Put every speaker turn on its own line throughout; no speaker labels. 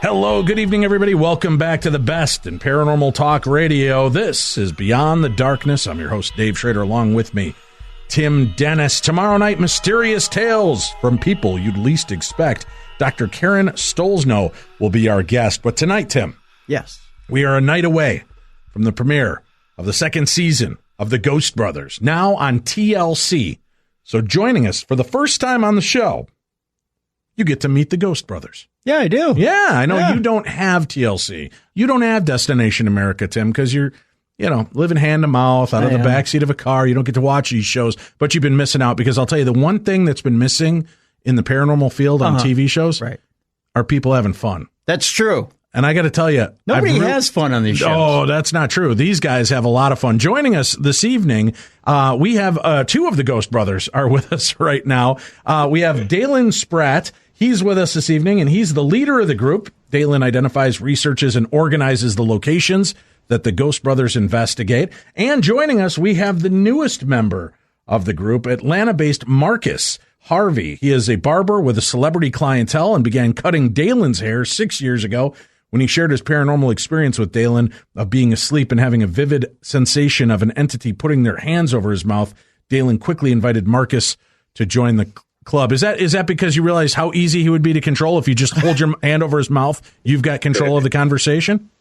Hello, good evening, everybody. Welcome back to the best in paranormal talk radio. This is Beyond the Darkness. I'm your host, Dave Schrader, along with me, Tim Dennis. Tomorrow night, mysterious tales from people you'd least expect. Dr. Karen Stolzno will be our guest. But tonight, Tim,
yes,
we are a night away from the premiere of the second season of The Ghost Brothers, now on TLC. So joining us for the first time on the show, you get to meet the Ghost Brothers.
Yeah, I do.
Yeah, I know you don't have TLC. You don't have Destination America, Tim, because you're, living hand to mouth out of the backseat of a car. You don't get to watch these shows, but you've been missing out because I'll tell you, the one thing that's been missing in the paranormal field on TV shows are people having fun.
That's true.
And I got to tell you,
nobody has fun on these shows.
Oh, that's not true. These guys have a lot of fun. Joining us this evening, we have two of the Ghost Brothers are with us right now. We have Dalen Spratt. He's with us this evening, and he's the leader of the group. Dalen identifies, researches, and organizes the locations that the Ghost Brothers investigate. And joining us, we have the newest member of the group, Atlanta-based Marcus Harvey. He is a barber with a celebrity clientele and began cutting Dalen's hair 6 years ago when he shared his paranormal experience with Dalen of being asleep and having a vivid sensation of an entity putting their hands over his mouth. Dalen quickly invited Marcus to join the club. Is that because you realize how easy he would be to control if you just hold your hand over his mouth? You've got control of the conversation?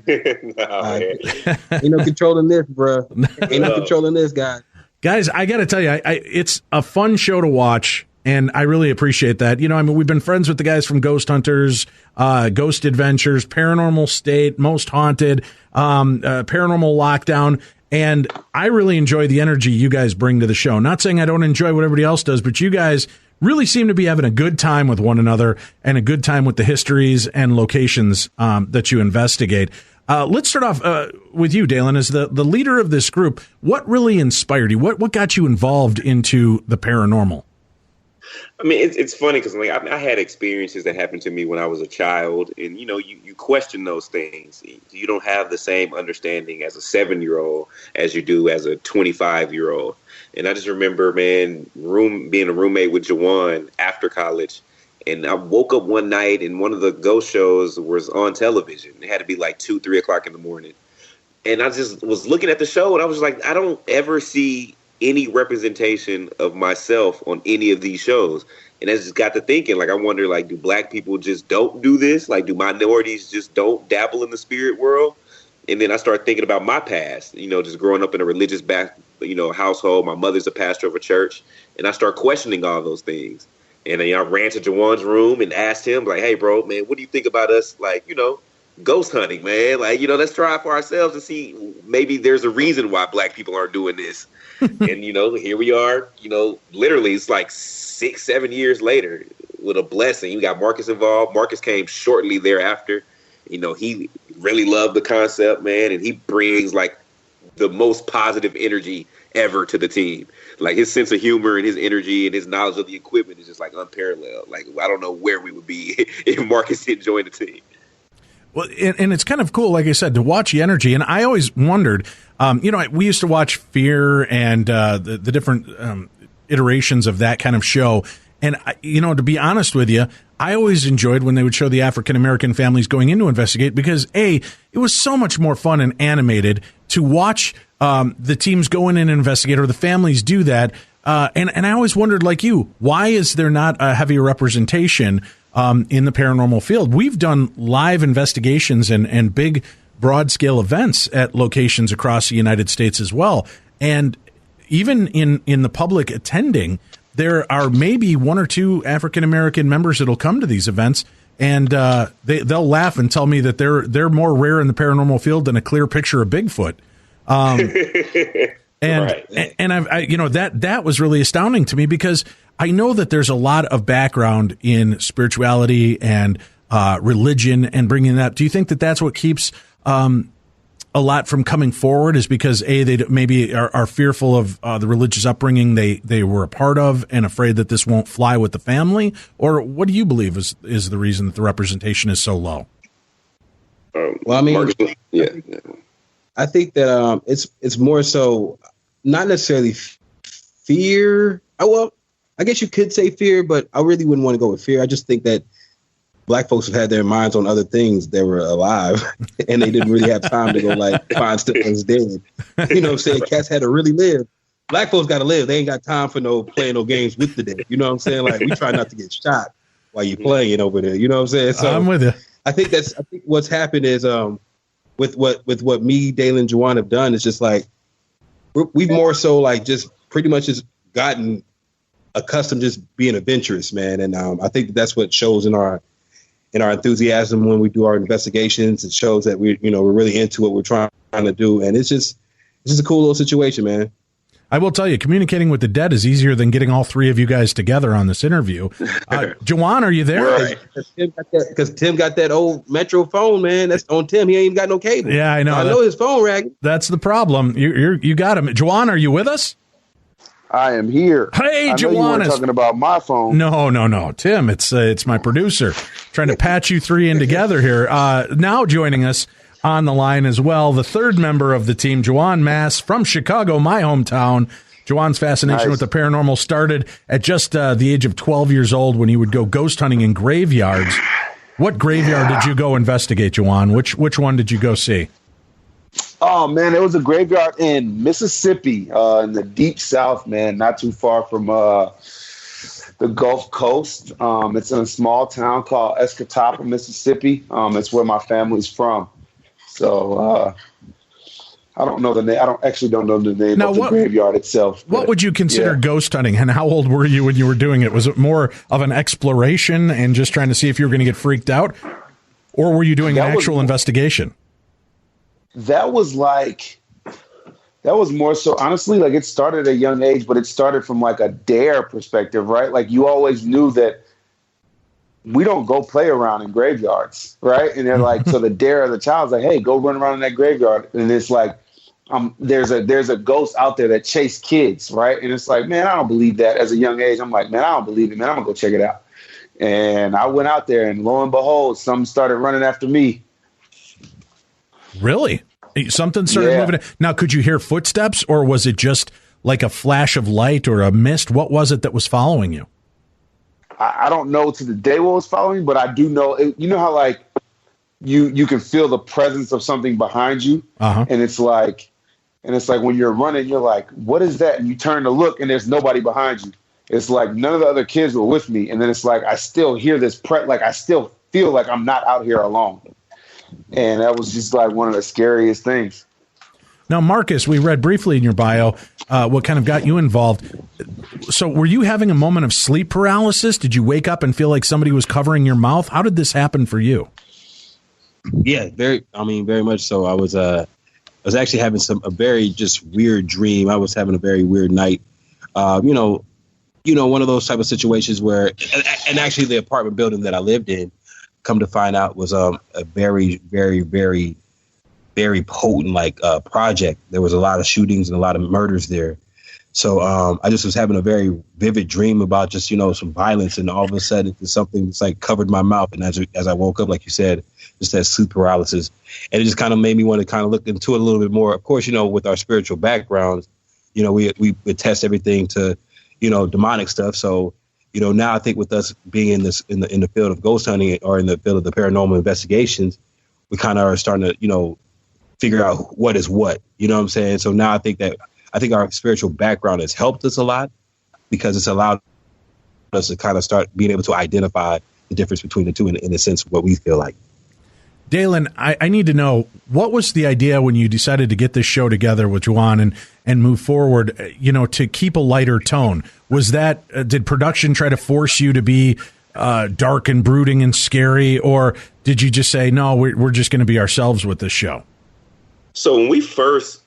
Ain't no controlling this, bro. Ain't no controlling this, guy.
Guys, I got to tell you, it's a fun show to watch, and I really appreciate that. We've been friends with the guys from Ghost Hunters, Ghost Adventures, Paranormal State, Most Haunted, Paranormal Lockdown, and I really enjoy the energy you guys bring to the show. Not saying I don't enjoy what everybody else does, but you guys really seem to be having a good time with one another and a good time with the histories and locations that you investigate. Let's start off with you, Dalen. As the leader of this group, what really inspired you? What got you involved into the paranormal?
I mean, it's funny because I had experiences that happened to me when I was a child, and you question those things. You don't have the same understanding as a 7-year-old as you do as a 25-year-old. And I just remember, man, being a roommate with Juwan after college, and I woke up one night and one of the ghost shows was on television. It had to be like 2-3 o'clock in the morning, and I just was looking at the show, and I was like, I don't ever see any representation of myself on any of these shows. And I just got to thinking, I wonder, do black people just don't do this? Do minorities just don't dabble in the spirit world? And then I started thinking about my past, just growing up in a religious household. My mother's a pastor of a church, and I start questioning all those things. And I ran to Juwan's room and asked him, hey, bro, man, what do you think about us, ghost hunting, man? Let's try it for ourselves and see maybe there's a reason why black people aren't doing this. And, here we are, literally it's 6-7 years later with a blessing. You got Marcus involved. Marcus came shortly thereafter. He really loved the concept, man. And he brings the most positive energy ever to the team. His sense of humor and his energy and his knowledge of the equipment is just unparalleled. I don't know where we would be if Marcus didn't join the team.
Well, and it's kind of cool, like I said, to watch the energy. And I always wondered, we used to watch Fear and the different iterations of that kind of show. And, to be honest with you, I always enjoyed when they would show the African-American families going in to investigate because, it was so much more fun and animated to watch the teams go in and investigate or the families do that. And I always wondered, like you, why is there not a heavier representation in the paranormal field? We've done live investigations and big broad-scale events at locations across the United States as well. And even in the public attending, there are maybe 1 or 2 African-American members that'll come to these events, and they'll laugh and tell me that they're more rare in the paranormal field than a clear picture of Bigfoot. And that was really astounding to me because I know that there's a lot of background in spirituality and religion and bringing that. Do you think that that's what keeps a lot from coming forward, is because they maybe are fearful of the religious upbringing they were a part of and afraid that this won't fly with the family? Or what do you believe is the reason that the representation is so low?
Well, I mean, I think that it's more so not necessarily fear. Well, I guess you could say fear, but I really wouldn't want to go with fear. I just think that black folks have had their minds on other things. They were alive, and they didn't really have time to go like find stuff that's dead. You know what I'm saying? Cats had to really live. Black folks got to live. They ain't got time for playing no games with the dead. You know what I'm saying? Like, we try not to get shot while you're playing over there. You know what I'm saying? So
I'm with you.
I think what's happened is with what me, Dalen, Juwan have done is just like we've more so like just pretty much just gotten accustomed just being adventurous, man. And I think that's what shows in our enthusiasm when we do our investigations. It shows that we're really into what we're trying to do, and it's just a cool little situation, man.
I will tell you, communicating with the dead is easier than getting all three of you guys together on this interview. Juwan, are you there?
Right. Because Tim got that old Metro phone, man. That's on Tim. He ain't even got no cable.
Yeah, I know.
I know his phone ragged.
That's the problem. You got him. Juwan, are you with us?
I am here.
Hey,
I know you weren't talking about my phone.
No. Tim, it's my producer trying to patch you three in together here. Now joining us on the line as well, the third member of the team, Juwan Mass from Chicago, my hometown. Juwan's fascination with the paranormal started at just the age of 12 years old when he would go ghost hunting in graveyards. What graveyard did you go investigate, Juwan? Which one did you go see?
Oh, man, it was a graveyard in Mississippi, in the deep south, man, not too far from the Gulf Coast. It's in a small town called Escatawpa, Mississippi. It's where my family's from. So I don't know the name. I don't know the name of the graveyard itself.
What would you consider ghost hunting, and how old were you when you were doing it? Was it more of an exploration and just trying to see if you were going to get freaked out, or were you doing an actual investigation?
That was more so, honestly, like it started at a young age, but it started from like a dare perspective, right? Like you always knew that we don't go play around in graveyards, right? And they're like, so the dare of the child's like, hey, go run around in that graveyard. And it's like, there's a ghost out there that chase kids, right? And it's like, man, I don't believe that. As a young age, I'm like, man, I don't believe it, man. I'm gonna go check it out. And I went out there, and lo and behold, something started running after me.
Really? Something started moving. Now, could you hear footsteps, or was it just like a flash of light or a mist? What was it that was following you?
I don't know to the day what was following, but I do know. You know how like you can feel the presence of something behind you, and it's like when you're running, you're like, what is that? And you turn to look, and there's nobody behind you. It's like none of the other kids were with me, and then it's like I still hear this like I still feel like I'm not out here alone. And that was just like one of the scariest things.
Now, Marcus, we read briefly in your bio what kind of got you involved. So were you having a moment of sleep paralysis? Did you wake up and feel like somebody was covering your mouth? How did this happen for you?
Yeah, very much so. I was actually having a very just weird dream. I was having a very weird night. One of those type of situations where, and actually the apartment building that I lived in, come to find out, was a very, very, very, very potent project. There was a lot of shootings and a lot of murders there. So I just was having a very vivid dream about just, some violence, and all of a sudden something just like covered my mouth. And as I woke up, like you said, just that sleep paralysis. And it just kind of made me want to kind of look into it a little bit more. Of course, with our spiritual backgrounds, we attest everything to, demonic stuff. So, now I think with us being in the field of ghost hunting, or in the field of the paranormal investigations, we kind of are starting to, figure out what is what, you know what I'm saying? So now I think our spiritual background has helped us a lot, because it's allowed us to kind of start being able to identify the difference between the two in a sense of what we feel like.
Dalen, I need to know, what was the idea when you decided to get this show together with Juwan and move forward, to keep a lighter tone? Was that, did production try to force you to be dark and brooding and scary, or did you just say, no, we're just going to be ourselves with this show?
So when we first,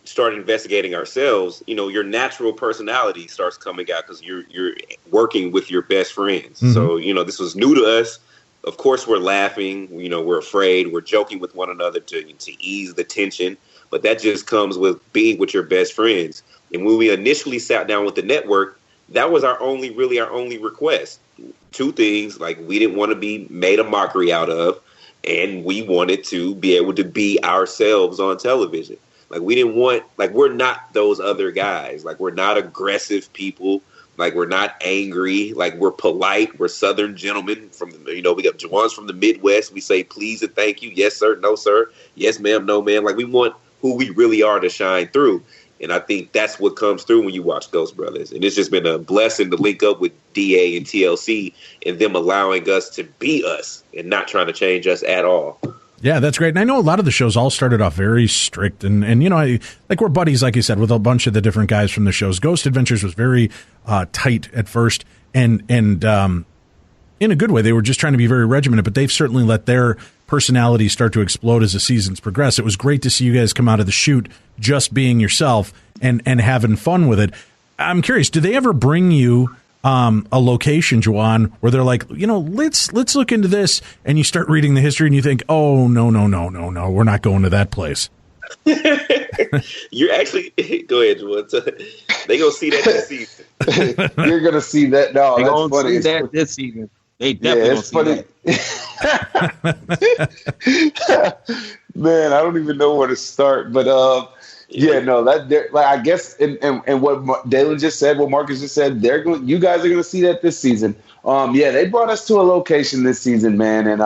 started investigating ourselves, your natural personality starts coming out, because you're working with your best friends. Mm-hmm. So, this was new to us. Of course, we're laughing, we're afraid, we're joking with one another to ease the tension. But that just comes with being with your best friends. And when we initially sat down with the network, that was our only request. Two things, like we didn't want to be made a mockery out of, and we wanted to be able to be ourselves on television. Like we didn't want, we're not those other guys. Like we're not aggressive people. Like, we're not angry. Like, we're polite. We're Southern gentlemen from the, we got Juwan's from the Midwest. We say please and thank you. Yes, sir. No, sir. Yes, ma'am. No, ma'am. Like, we want who we really are to shine through. And I think that's what comes through when you watch Ghost Brothers. And it's just been a blessing to link up with DA and TLC and them allowing us to be us and not trying to change us at all.
Yeah, that's great. And I know a lot of the shows all started off very strict. And we're buddies, like you said, with a bunch of the different guys from the shows. Ghost Adventures was very tight at first. And in a good way, they were just trying to be very regimented. But they've certainly let their personalities start to explode as the seasons progress. It was great to see you guys come out of the chute just being yourself and having fun with it. I'm curious, do they ever bring you a location, Juwan, where they're like, let's look into this, and you start reading the history and you think, oh, no, we're not going to that place?
You're actually go ahead, Juwan. They gonna see that this season.
You're gonna see that. No,
They
that's
gonna
funny.
see that this season. They definitely
Man, I don't even know where to start, but I guess and what Dalen just said, what Marcus just said, you guys are going to see that this season. They brought us to a location this season, man, and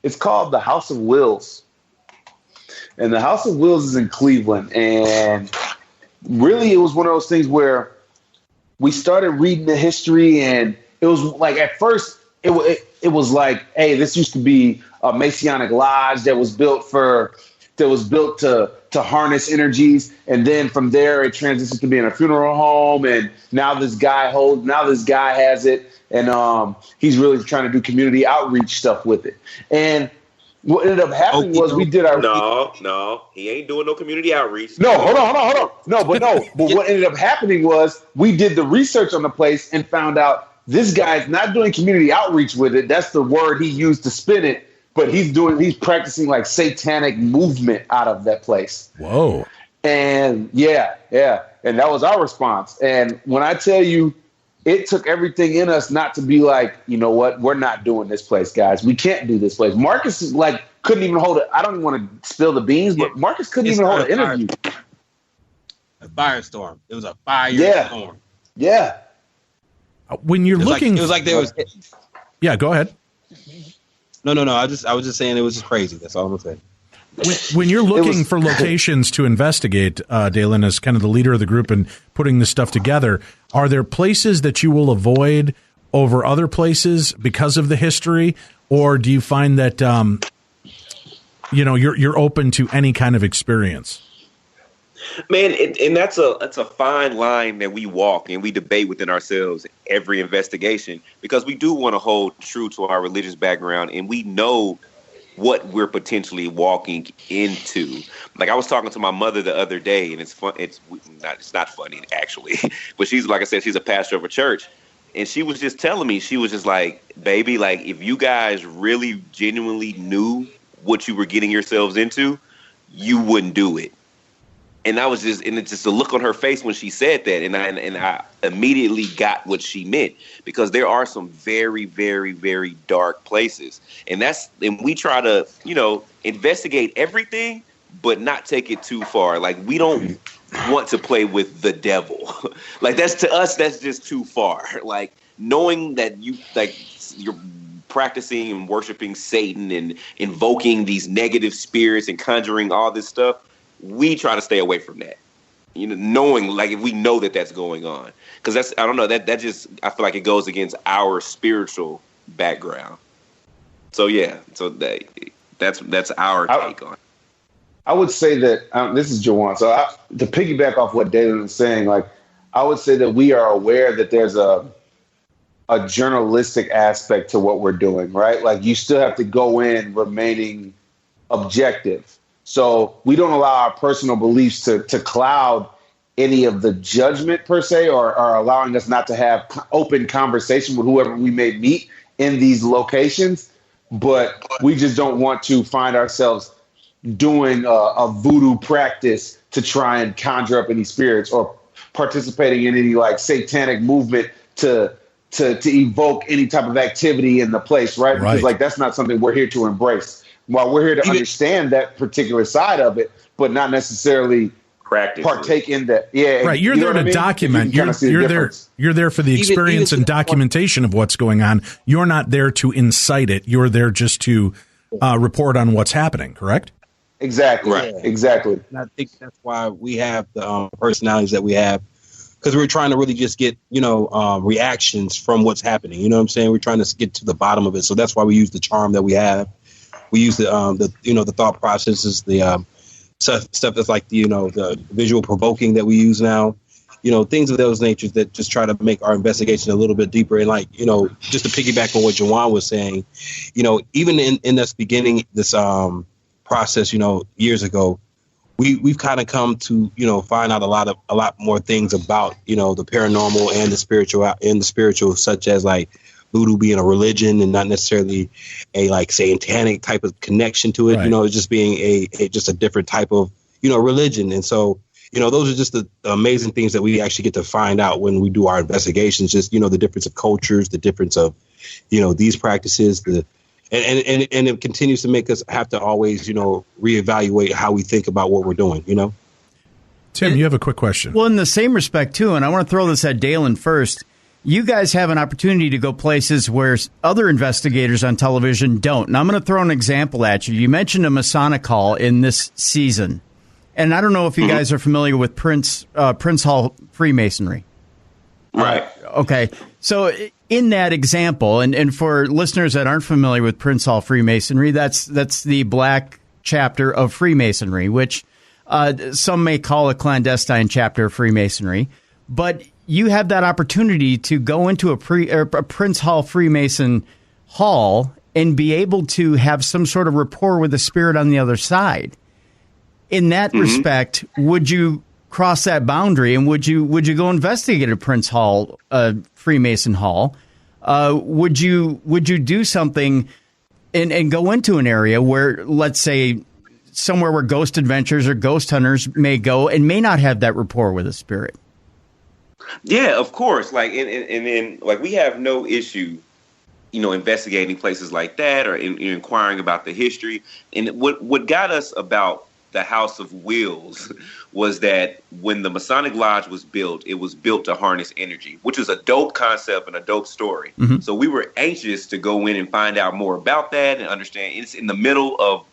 it's called the House of Wills, and the House of Wills is in Cleveland, and really it was one of those things where we started reading the history, and it was like at first it was like, hey, this used to be a Masonic lodge that was built to harness energies, and then from there it transitions to being a funeral home, and now this guy has it, and he's really trying to do community outreach stuff with it. And what ended up happening was we did our
no, he ain't doing no community outreach.
No, hold on. But what ended up happening was we did the research on the place and found out this guy's not doing community outreach with it. That's the word he used to spin it. But he's practicing like satanic movement out of that place.
Whoa.
And yeah. And that was our response. And when I tell you, it took everything in us not to be like, you know what, we're not doing this place, guys. We can't do this place. Marcus is like couldn't even hold it. I don't even want to spill the beans, but Marcus couldn't even hold an interview.
A firestorm. It was a firestorm.
Yeah.
When you're looking,
it was like there was.
Yeah, go ahead.
No. I was just saying it was just crazy. That's all I'm saying.
When you're looking for locations to investigate, Dalen, as kind of the leader of the group and putting this stuff together, are there places that you will avoid over other places because of the history, or do you find that you're open to any kind of experience?
Man, and that's a fine line that we walk and we debate within ourselves every investigation, because we do want to hold true to our religious background, and we know what we're potentially walking into. Like, I was talking to my mother the other day, and it's fun. It's not funny actually, but she's, like I said, she's a pastor of a church, and she was just telling me, she was just like, baby, like, if you guys really genuinely knew what you were getting yourselves into, you wouldn't do it. And it's just a look on her face when she said that, and I immediately got what she meant, because there are some very, very, very dark places, and we try to investigate everything, but not take it too far. Like, we don't want to play with the devil. Like, to us, that's just too far. Like, knowing that you're practicing and worshiping Satan and invoking these negative spirits and conjuring all this stuff, we try to stay away from that, knowing, like, if we know that that's going on, because I don't know, that just, I feel like it goes against our spiritual background. So that's our take on it.
I would say that this is Juwan. So to piggyback off what Dalen is saying, like, I would say that we are aware that there's a journalistic aspect to what we're doing, right? Like, you still have to go in remaining objective. So we don't allow our personal beliefs to cloud any of the judgment per se, or allowing us not to have open conversation with whoever we may meet in these locations. But we just don't want to find ourselves doing a voodoo practice to try and conjure up any spirits, or participating in any like satanic movement to evoke any type of activity in the place, right? Because like, that's not something we're here to embrace. While we're here to understand that particular side of it, but not necessarily
practice
partake in that. Yeah,
right. You're there to document. You're there. You're there for the experience and documentation of what's going on. You're not there to incite it. You're there just to report on what's happening. Correct?
Exactly. Right. Exactly.
And I think that's why we have the personalities that we have, because we're trying to really just get reactions from what's happening. You know what I'm saying? We're trying to get to the bottom of it. So that's why we use the charm that we have. We use the thought processes, the stuff that's like the visual provoking that we use now, things of those natures that just try to make our investigation a little bit deeper. And just to piggyback on what Juwan was saying, even in this beginning, this process, years ago, we've kind of come to, find out a lot more things about, the paranormal and the spiritual, such as like voodoo being a religion and not necessarily a satanic type of connection to it. Right. It's just being just a different type of, religion. And so, those are just the amazing things that we actually get to find out when we do our investigations, just, the difference of cultures, the difference of, these practices, and it continues to make us have to always, reevaluate how we think about what we're doing,
Tim, you have a quick question.
Well, in the same respect, too, and I want to throw this at Dalen first. You guys have an opportunity to go places where other investigators on television don't. And I'm going to throw an example at you. You mentioned a Masonic Hall in this season. And I don't know if you guys are familiar with Prince Hall Freemasonry.
Right.
Okay. So in that example, and for listeners that aren't familiar with Prince Hall Freemasonry, that's the black chapter of Freemasonry, which some may call a clandestine chapter of Freemasonry. But you have that opportunity to go into a Prince Hall Freemason hall and be able to have some sort of rapport with the spirit on the other side. In that respect, would you cross that boundary, and would you go investigate a Prince Hall Freemason hall? Would you do something and go into an area where, let's say, somewhere where ghost adventures or ghost hunters may go and may not have that rapport with a spirit?
Yeah, of course. And then we have no issue, investigating places like that or inquiring about the history. And what got us about the House of Wills was that when the Masonic Lodge was built, it was built to harness energy, which is a dope concept and a dope story. Mm-hmm. So we were anxious to go in and find out more about that and understand. It's in the middle of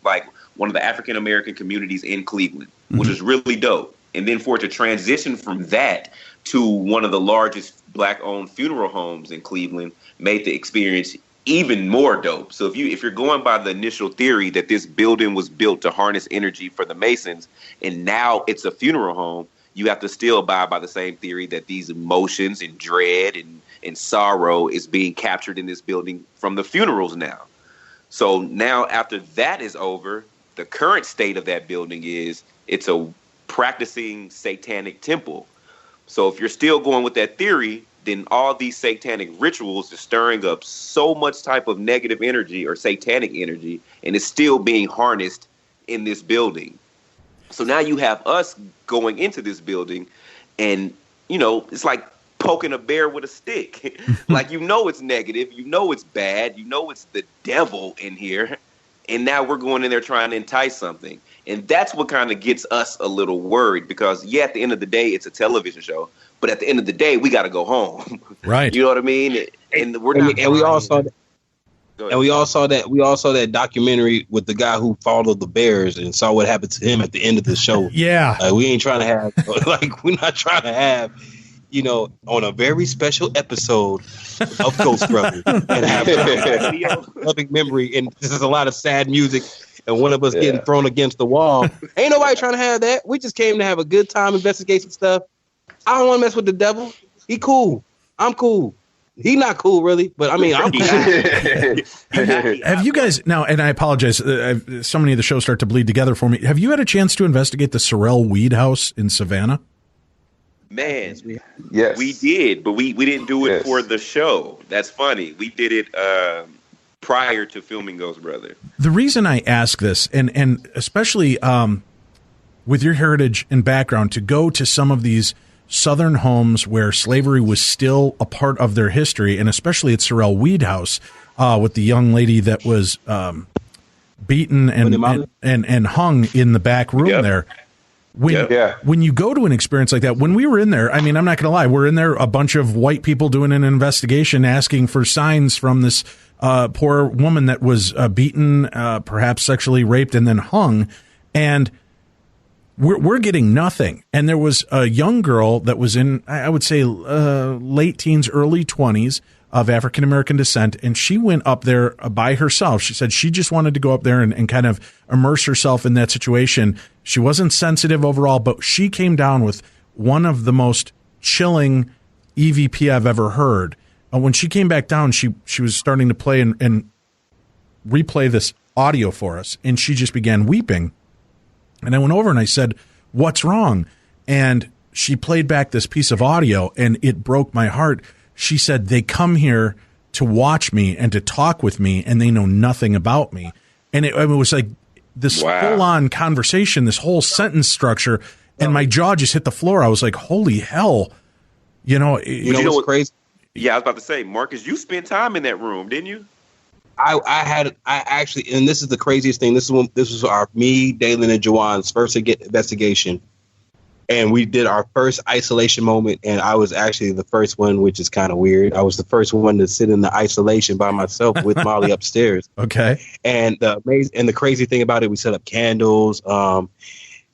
one of the African American communities in Cleveland, which is really dope. And then for it to transition from that to one of the largest black-owned funeral homes in Cleveland made the experience even more dope. So if you're going by the initial theory that this building was built to harness energy for the Masons, and now it's a funeral home, you have to still abide by the same theory that these emotions and dread and sorrow is being captured in this building from the funerals now. So now after that is over, the current state of that building is it's a practicing satanic temple. So if you're still going with that theory, then all these satanic rituals are stirring up so much type of negative energy or satanic energy, and it's still being harnessed in this building. So now you have us going into this building, and, it's like poking a bear with a stick. It's negative, it's bad, it's the devil in here. And now we're going in there trying to entice something. And that's what kind of gets us a little worried because, at the end of the day, it's a television show. But at the end of the day, we got to go home.
Right.
You know what I mean? And we're not.
And we all saw that. And we all saw that documentary with the guy who followed the bears and saw what happened to him at the end of the show.
Yeah.
We ain't trying to have we're not trying to have on a very special episode of Ghost Brothers and have a loving memory. And this is a lot of sad music and one of us getting thrown against the wall. Ain't nobody trying to have that. We just came to have a good time, investigate some stuff. I don't want to mess with the devil. He cool. I'm cool. He not cool, really. But I mean, I'm cool.
Have you guys now? And I apologize. So many of the shows start to bleed together for me. Have you had a chance to investigate the Sorrel Weed House in Savannah?
Man,
yes,
we did, but we didn't do it for the show. That's funny. We did it prior to filming Ghost Brother.
The reason I ask this, and especially with your heritage and background, to go to some of these Southern homes where slavery was still a part of their history, and especially at Sorrel Weed House with the young lady that was beaten and hung in the back room there. When you go to an experience like that, when we were in there, I mean, I'm not going to lie, we're in there, a bunch of white people doing an investigation, asking for signs from this poor woman that was beaten, perhaps sexually raped, and then hung. And we're getting nothing. And there was a young girl that was in, I would say, late teens, early 20s of African-American descent, and she went up there by herself. She said she just wanted to go up there and kind of immerse herself in that situation. She wasn't sensitive overall, but she came down with one of the most chilling EVP I've ever heard. When she came back down, she was starting to play and replay this audio for us, and she just began weeping. And I went over and I said, "What's wrong?" And she played back this piece of audio, and it broke my heart. She said, "They come here to watch me and to talk with me, and they know nothing about me." And it was like this full-on conversation, this whole sentence structure, and my jaw just hit the floor. I was like, holy hell. You know
what's crazy?
Yeah, I was about to say, Marcus, you spent time in that room, didn't you?
I actually, and this is the craziest thing. This was me, Dalen, and Juwan's first investigation. And we did our first isolation moment, and I was actually the first one, which is kind of weird. I was the first one to sit in the isolation by myself with Molly upstairs.
Okay.
And the crazy thing about it, we set up candles, and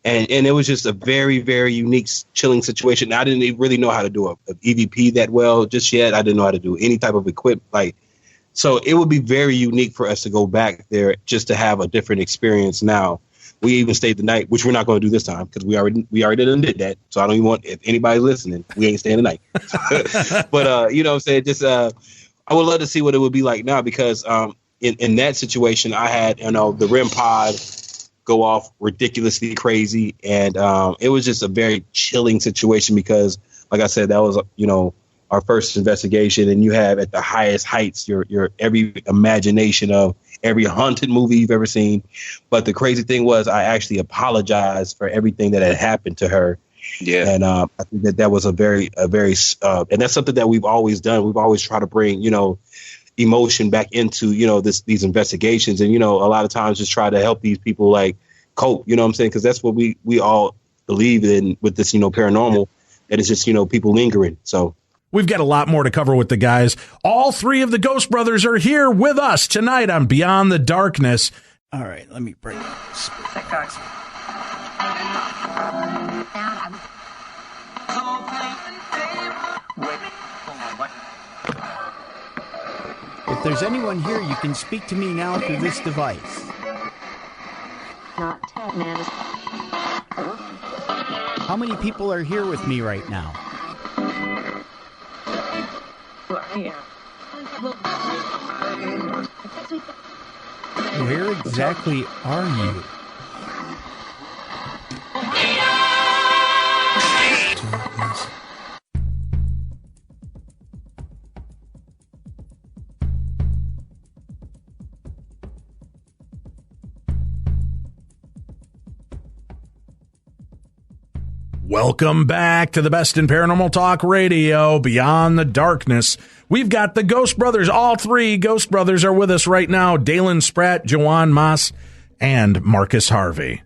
it was just a very, very unique, chilling situation. I didn't really know how to do a EVP that well just yet. I didn't know how to do any type of equipment, so it would be very unique for us to go back there just to have a different experience now. We even stayed the night, which we're not going to do this time because we already did that. So I don't even want, if anybody's listening, we ain't staying the night. But, you know what I'm saying? Just, I would love to see what it would be like now because in that situation, I had, the REM pod go off ridiculously crazy. And it was just a very chilling situation because, like I said, that was, our first investigation. And you have at the highest heights, your every imagination of every haunted movie you've ever seen. But the crazy thing was I actually apologized for everything that had happened to her. Yeah. And I think that was a very, and that's something that we've always done. We've always tried to bring, emotion back into, these investigations. And, a lot of times just try to help these people cope, you know what I'm saying? Because that's what we all believe in with this, paranormal, that it's just, people lingering. So.
We've got a lot more to cover with the guys. All three of the Ghost Brothers are here with us tonight on Beyond the Darkness. All right, let me bring up this.
If there's anyone here, you can speak to me now through this device. How many people are here with me right now? Where exactly are you?
Welcome back to the best in paranormal talk radio, Beyond the Darkness. We've got the Ghost Brothers. All three Ghost Brothers are with us right now. Dalen Spratt, Juwan Mass, and Marcus Harvey.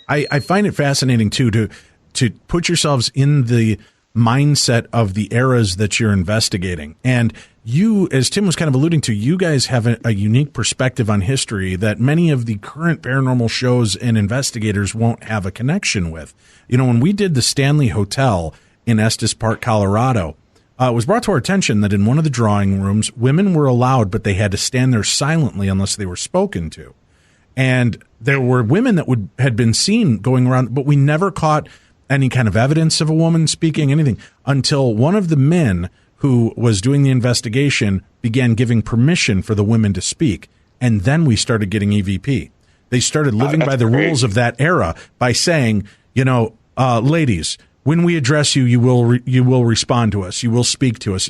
I find it fascinating, too, to put yourselves in the mindset of the eras that you're investigating. And you, as Tim was kind of alluding to, you guys have a unique perspective on history that many of the current paranormal shows and investigators won't have a connection with. When we did the Stanley Hotel in Estes Park, Colorado, it was brought to our attention that in one of the drawing rooms, women were allowed, but they had to stand there silently unless they were spoken to. And there were women that had been seen going around, but we never caught any kind of evidence of a woman speaking, anything, until one of the men who was doing the investigation began giving permission for the women to speak. And then we started getting EVP. They started living by the rules of that era by saying, ladies, when we address you, you will respond to us. You will speak to us,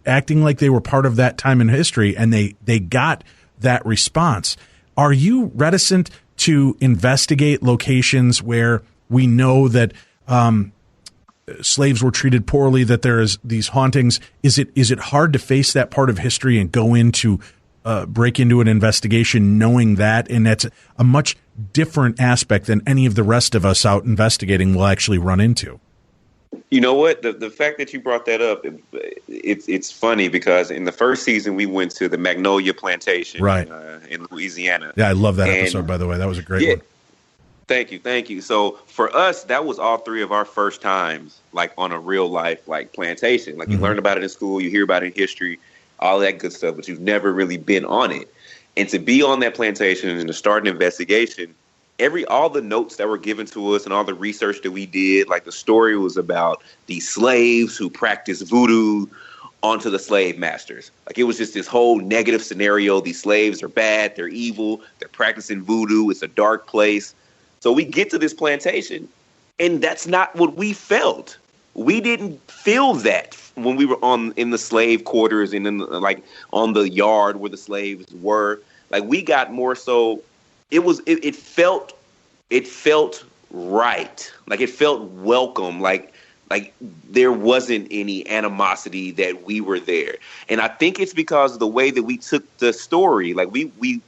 acting like they were part of that time in history. And they got that response. Are you reticent to investigate locations where we know that slaves were treated poorly, that there is these hauntings? Is it hard to face that part of history and go into break into an investigation knowing that, and that's a much different aspect than any of the rest of us out investigating will actually run into.
You know what? The fact that you brought that up, it's funny because in the first season we went to the Magnolia Plantation,
right,
in Louisiana.
Yeah, I love that episode, by the way. That was a great one.
Thank you. So for us, that was all three of our first times, like on a real life, like plantation. Like you learn about it in school, you hear about it in history, all that good stuff, but you've never really been on it. And to be on that plantation and to start an investigation, all the notes that were given to us and all the research that we did, like the story was about these slaves who practiced voodoo onto the slave masters. Like it was just this whole negative scenario. These slaves are bad, they're evil, they're practicing voodoo, it's a dark place. So we get to this plantation, and that's not what we felt. We didn't feel that when we were in the slave quarters and on the yard where the slaves were. Like we got more so. It felt right. Like it felt welcome. Like there wasn't any animosity that we were there. And I think it's because of the way that we took the story. Like we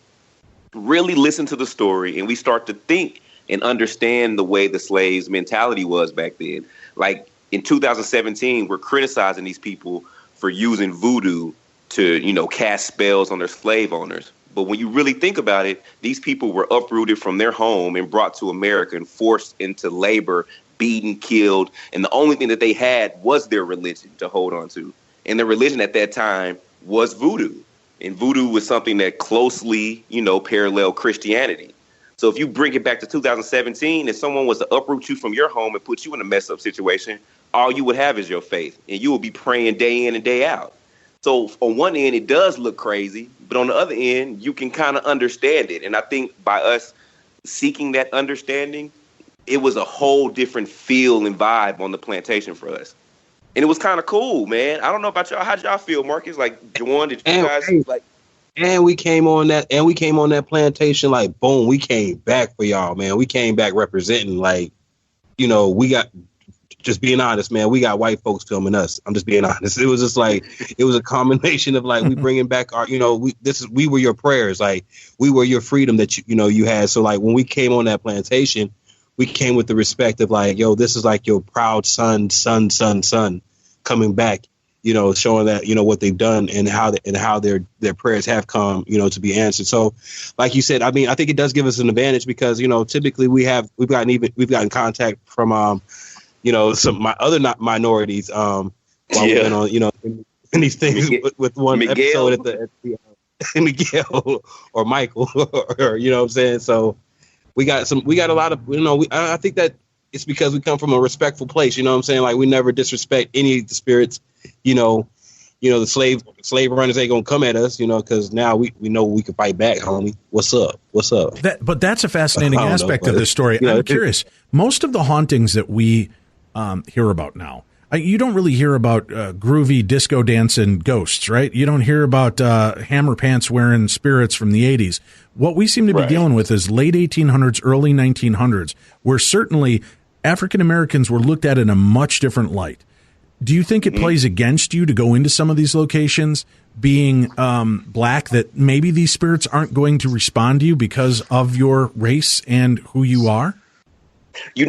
really listened to the story and we start to think and understand the way the slaves' mentality was back then. Like in 2017, we're criticizing these people for using voodoo to, cast spells on their slave owners. But when you really think about it, these people were uprooted from their home and brought to America and forced into labor, beaten, killed. And the only thing that they had was their religion to hold on to. And their religion at that time was voodoo. And voodoo was something that closely, paralleled Christianity. So if you bring it back to 2017, if someone was to uproot you from your home and put you in a messed up situation, all you would have is your faith. And you will be praying day in and day out. So on one end, it does look crazy, but on the other end, you can kind of understand it. And I think by us seeking that understanding, it was a whole different feel and vibe on the plantation for us. And it was kind of cool, man. I don't know about y'all. How'd y'all feel, Marcus? Like, Juwan, did you guys like?
And we came on that plantation, like, boom, we came back for y'all, man. We came back representing, like, we got. Just being honest, man, we got white folks filming us. I'm just being honest. It was just like, it was a combination of like, we bringing back our, we were your prayers. Like we were your freedom that you had. So like when we came on that plantation, we came with the respect of like, yo, this is like your proud son coming back, showing that, what they've done and how their prayers have come, to be answered. So like you said, I mean, I think it does give us an advantage because, typically we've gotten contact from, some my other minorities while we've been on, in these things with one Miguel. Episode at the Miguel or Michael or what I'm saying. So we got a lot of, I think that it's because we come from a respectful place, what I'm saying? Like we never disrespect any of the spirits, the slave runners ain't gonna come at us, because now we know we can fight back, homie. What's up?
But that's a fascinating aspect of this story. I'm curious. Most of the hauntings that we hear about now, you don't really hear about groovy disco dancing ghosts, right? You don't hear about hammer pants wearing spirits from the 80s. What we seem to be dealing with is late 1800s, early 1900s, where certainly African Americans were looked at in a much different light. Do you think it plays against you to go into some of these locations being black, that maybe these spirits aren't going to respond to you because of your race and who you are?
You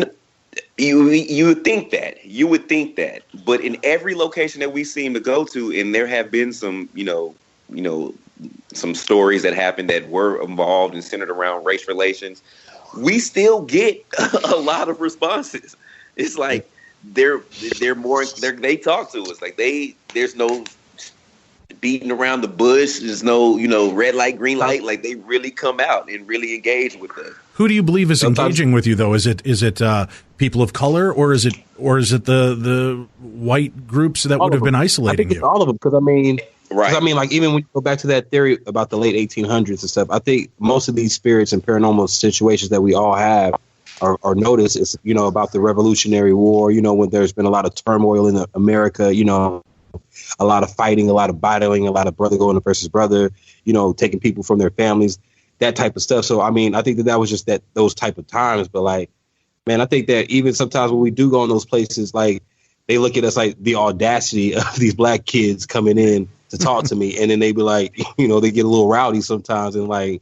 would think that, but in every location that we seem to go to, and there have been some, some stories that happened that were involved and centered around race relations, we still get a lot of responses. It's like they talk to us like there's no beating around the bush. There's no, red light, green light. Like they really come out and really engage with us.
Who do you believe is engaging with you though? Is it people of color or is it the white groups that would have been isolating
I think it's
you?
all of them because like even when you go back to that theory about the late 1800s and stuff, I think most of these spirits and paranormal situations that we all have or notice is, about the Revolutionary War, when there's been a lot of turmoil in America, a lot of fighting, a lot of battling, a lot of brother going versus brother, taking people from their families, that type of stuff. So, I mean, I think that was just those type of times. But like, man, I think that even sometimes when we do go in those places, like they look at us like the audacity of these black kids coming in to talk to me. And then they be like, you know, they get a little rowdy sometimes. And like,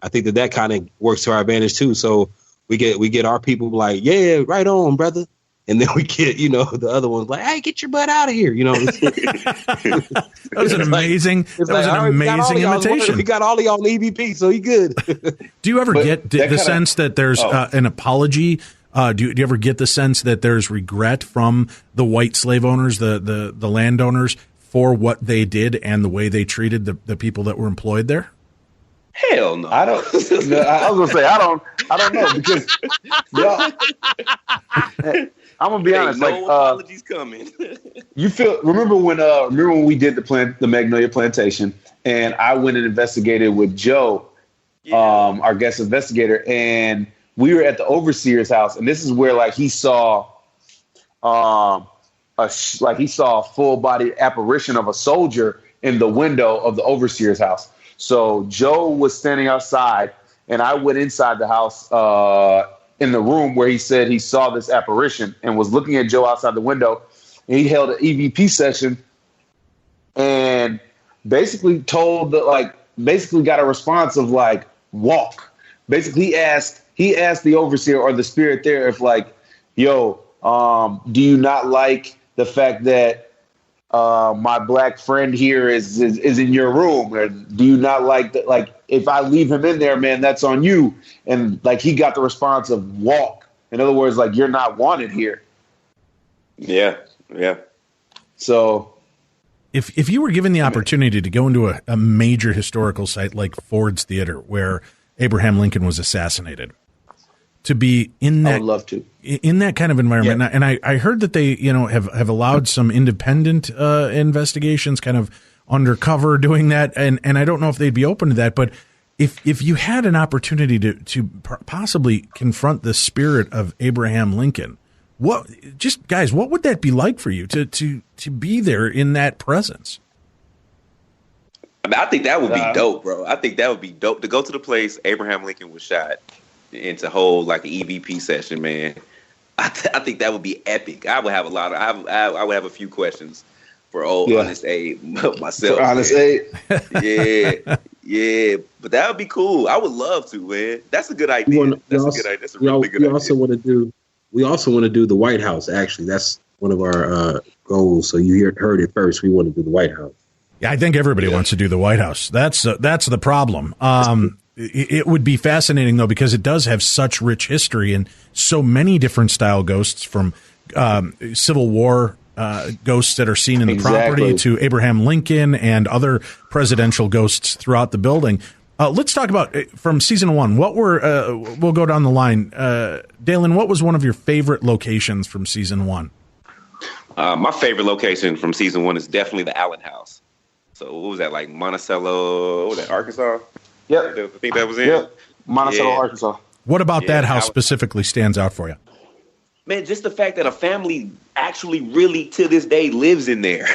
I think that kind of works to our advantage too. So we get our people like, yeah, right on, brother. And then we get, you know, the other ones like, hey, get your butt out of here. You know,
that was an amazing, amazing imitation.
We got all of y'all on EVP, so he good.
Do you ever get the sense that there's an apology? Do you ever get the sense that there's regret from the white slave owners, the landowners, for what they did and the way they treated the people that were employed there?
Hell no.
I don't. I was gonna say I don't know because I'm gonna be honest.
No
like
apologies coming.
You remember when we did the Magnolia Plantation, and I went and investigated with Joe, our guest investigator, and we were at the overseer's house, and this is where like he saw a full body apparition of a soldier in the window of the overseer's house. So Joe was standing outside, and I went inside the house in the room where he said he saw this apparition and was looking at Joe outside the window. And he held an EVP session and basically basically got a response of like, walk. Basically, he asked the overseer or the spirit there if like, yo, do you not like the fact that my black friend here is in your room? Or do you not like that? Like, if I leave him in there, man, that's on you. And like, he got the response of walk. In other words, like, you're not wanted here.
Yeah.
So
if you were given the opportunity to go into a major historical site like Ford's Theater, where Abraham Lincoln was assassinated, to be in that,
I would love to.
In that kind of environment. Yeah. And I heard that they, you know, have allowed some independent investigations kind of undercover doing that. And I don't know if they'd be open to that, but if you had an opportunity to possibly confront the spirit of Abraham Lincoln, what would that be like for you to be there in that presence?
I mean, I think that would be dope, bro. I think that would be dope to go to the place Abraham Lincoln was shot and to hold like an EVP session, man. I think that would be epic. I would have I would have a few questions for Honest Abe myself.
For Honest Abe.
Yeah. But that would be cool. I would love to, man. That's a good idea. That's a good idea. That's a really good idea.
We also want to do the White House. Actually, that's one of our goals. So you heard it first. We want to do the White House.
Yeah, I think everybody wants to do the White House. That's the problem. It would be fascinating, though, because it does have such rich history and so many different style ghosts, from Civil War ghosts that are seen in the property to Abraham Lincoln and other presidential ghosts throughout the building. Let's talk about from season one. What were we'll go down the line. Dalen, what was one of your favorite locations from season one?
My favorite location from season one is definitely the Allen House. So what was that, like Monticello? What was that, Arkansas?
Yep.
I think that was it.
Yep. Monticello, Arkansas.
What about that house specifically stands out for you?
Man, just the fact that a family actually really to this day lives in there.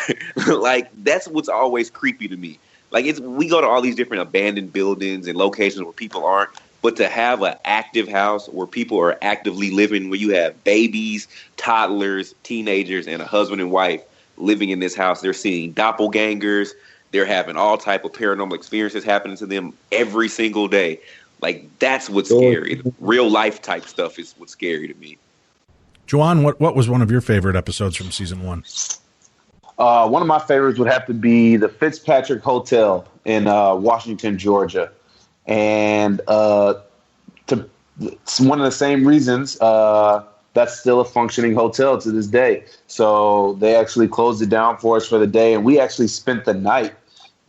Like, that's what's always creepy to me. Like, we go to all these different abandoned buildings and locations where people aren't, but to have an active house where people are actively living, where you have babies, toddlers, teenagers, and a husband and wife living in this house, they're seeing doppelgangers. They're having all type of paranormal experiences happening to them every single day. Like, that's what's scary. Real life type stuff is what's scary to me.
Juwan, what was one of your favorite episodes from season one?
One of my favorites would have to be the Fitzpatrick Hotel in Washington, Georgia. And it's one of the same reasons that's still a functioning hotel to this day. So they actually closed it down for us for the day, and we actually spent the night.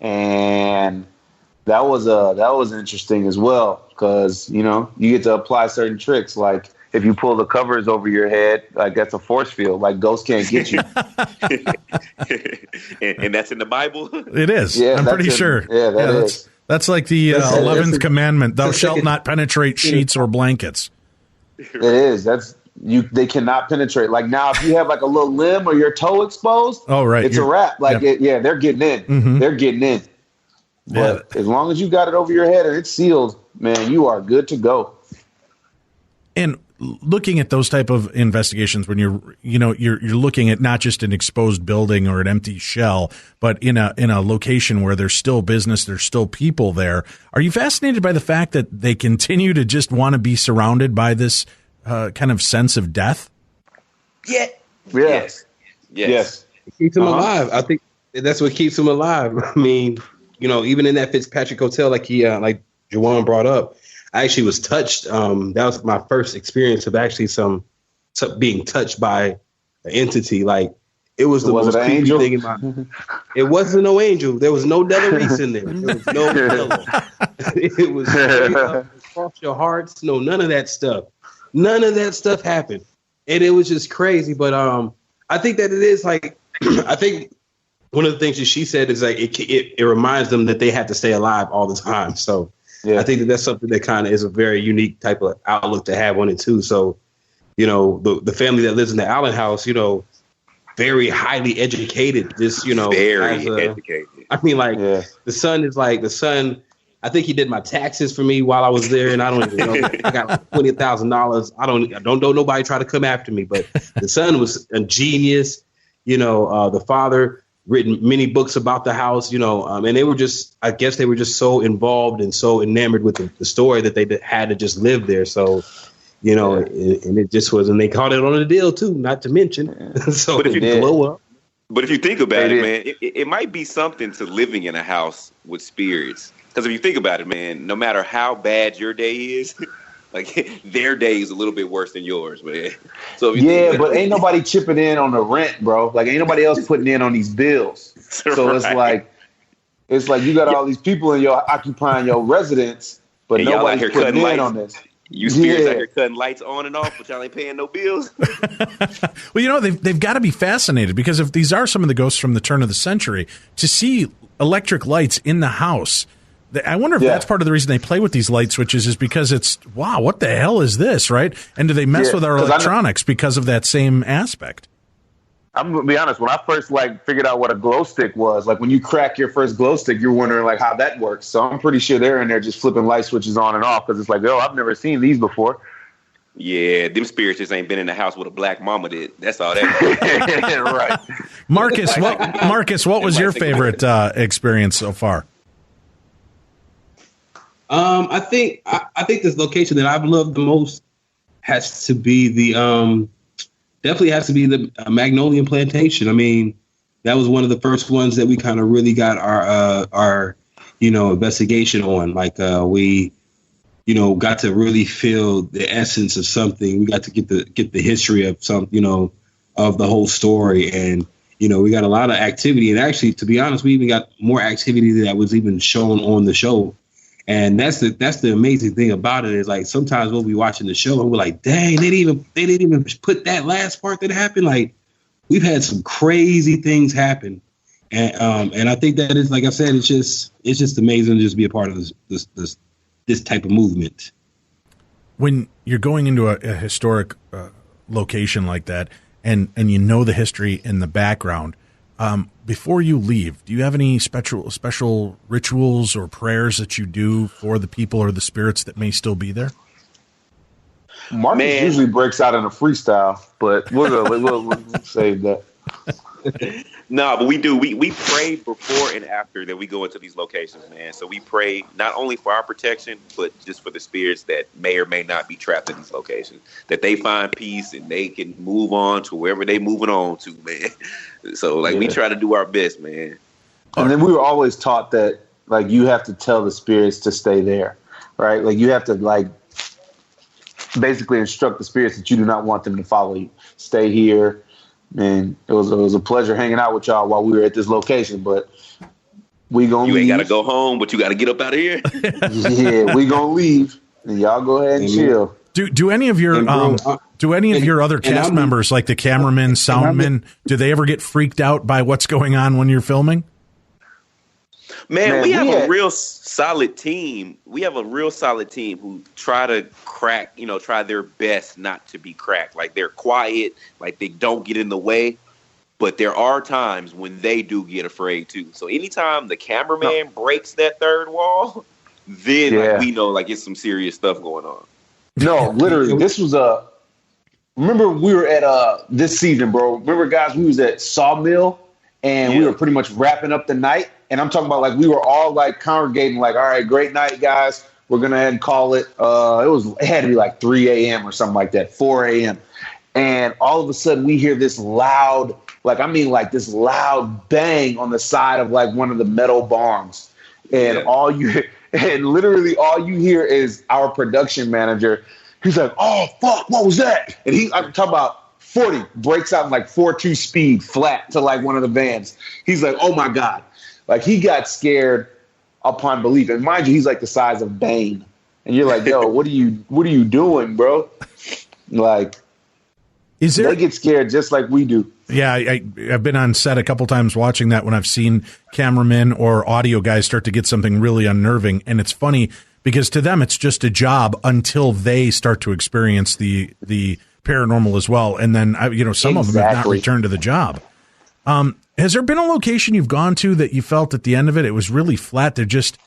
And that was interesting as well, because, you know, you get to apply certain tricks. Like, if you pull the covers over your head, like, that's a force field. Like, ghosts can't get you.
and that's in the Bible?
It is. Yeah, I'm pretty sure.
Yeah, that is.
That's like the 11th commandment. Thou shalt not penetrate sheets or blankets.
It is. They cannot penetrate. Like, now, if you have like a little limb or your toe exposed, it's a wrap. Like, they're getting in. Mm-hmm. They're getting in. But as long as you got it over your head and it's sealed, man, you are good to go.
And looking at those type of investigations, when you're looking at not just an exposed building or an empty shell, but in a location where there's still business, there's still people there. Are you fascinated by the fact that they continue to just want to be surrounded by this kind of sense of death?
Yeah.
Yes.
It keeps them alive. I think that's what keeps them alive. I mean, even in that Fitzpatrick Hotel, like Juwan brought up, I actually was touched. That was my first experience of actually being touched by an entity. Like, it was the most creepy thing in my. It wasn't no angel. There was no Della Reese in there. There was no Della. It was straight up across your hearts. No, none of that stuff. None of that stuff happened, and it was just crazy. But I think that it is like I think one of the things that she said is like it reminds them that they have to stay alive all the time. So. Yeah. I think that's something that kind of is a very unique type of outlook to have on it too. So, the family that lives in the Allen house, very highly educated. Very educated. I mean, the son. I think he did my taxes for me while I was there, and I don't even know. I got like $20,000. I don't know nobody try to come after me, but the son was a genius. The father written many books about the house, and they were just, I guess they were just so involved and so enamored with the story that they had to just live there. So, and it just was, and they caught it on the deal too, not to mention. So
but if
you blow up.
But if you think about it, man, it might be something to living in a house with spirits. Because if you think about it, man, no matter how bad your day is, like their day is a little bit worse than yours, man. So
but ain't nobody chipping in on the rent, bro. Like ain't nobody else putting in on these bills. So right. it's like you got all these people occupying your residence, but and nobody's putting in on this.
You spirits out here cutting lights on and off, but y'all ain't paying no bills.
Well, they've got to be fascinated, because if these are some of the ghosts from the turn of the century, to see electric lights in the house. I wonder if that's part of the reason they play with these light switches, is because it's, wow, what the hell is this, right? And do they mess with our electronics because of that same aspect?
I'm going to be honest. When I first figured out what a glow stick was, like when you crack your first glow stick, you're wondering like how that works. So I'm pretty sure they're in there just flipping light switches on and off, because it's like, I've never seen these before.
Yeah, them spirits just ain't been in the house with a black mama did. That's all that.
Right.
Marcus, what was your favorite experience so far?
I think this location that I've loved the most has to be the Magnolian Plantation. I mean, that was one of the first ones that we kind of really got our investigation on. Like we got to really feel the essence of something. We got to get the history of of the whole story, and we got a lot of activity. And actually, to be honest, we even got more activity that was even shown on the show. And that's the amazing thing about it, is like sometimes we'll be watching the show and we're like, dang, they didn't even put that last part that happened. Like, we've had some crazy things happen, and I think that is, like I said, it's just amazing to just be a part of this type of movement.
When you're going into a historic location like that, and the history in the background. Before you leave, do you have any special rituals or prayers that you do for the people or the spirits that may still be there?
Marcus usually breaks out in a freestyle, but we'll save that.
No, but we do. We pray before and after that we go into these locations, man. So we pray not only for our protection, but just for the spirits that may or may not be trapped in these locations, that they find peace and they can move on to wherever they moving on to, man. So we try to do our best, man.
And then we were always taught that you have to tell the spirits to stay there, right? Like you have to basically instruct the spirits that you do not want them to follow you. Stay here. Man, it was a pleasure hanging out with y'all while we were at this location, but we gonna leave.
You ain't gotta go home, but you gotta get up out of here.
Yeah, we gonna leave, and y'all go ahead and chill.
Do any of your your other cast members, like the cameramen, soundmen, do they ever get freaked out by what's going on when you're filming?
Man, we have a real solid team. We have a real solid team who try to crack, try their best not to be cracked. Like they're quiet, like they don't get in the way. But there are times when they do get afraid too. So anytime the cameraman breaks that third wall, then we know it's some serious stuff going on.
No, literally, this was remember we were at this season, bro. Remember, guys, we was at Sawmill and we were pretty much wrapping up the night. And I'm talking about like we were all like congregating, like, all right, great night, guys. We're gonna head and call it. It had to be like 3 a.m. or something like that, 4 a.m. And all of a sudden we hear this loud, this loud bang on the side of like one of the metal barns. And literally all you hear is our production manager. He's like, oh, fuck, what was that? And I'm talking about 40, breaks out in like 4.2 speed flat to like one of the vans. He's like, oh my God. Like he got scared upon belief. And mind you, he's like the size of Bane. And you're like, yo, what are you doing, bro? Like, they get scared just like we do.
Yeah, I've been on set a couple times watching that when I've seen cameramen or audio guys start to get something really unnerving. And it's funny because to them, it's just a job until they start to experience the paranormal as well. And then, some of them have not returned to the job. Has there been a location you've gone to that you felt at the end of it was really flat? They're just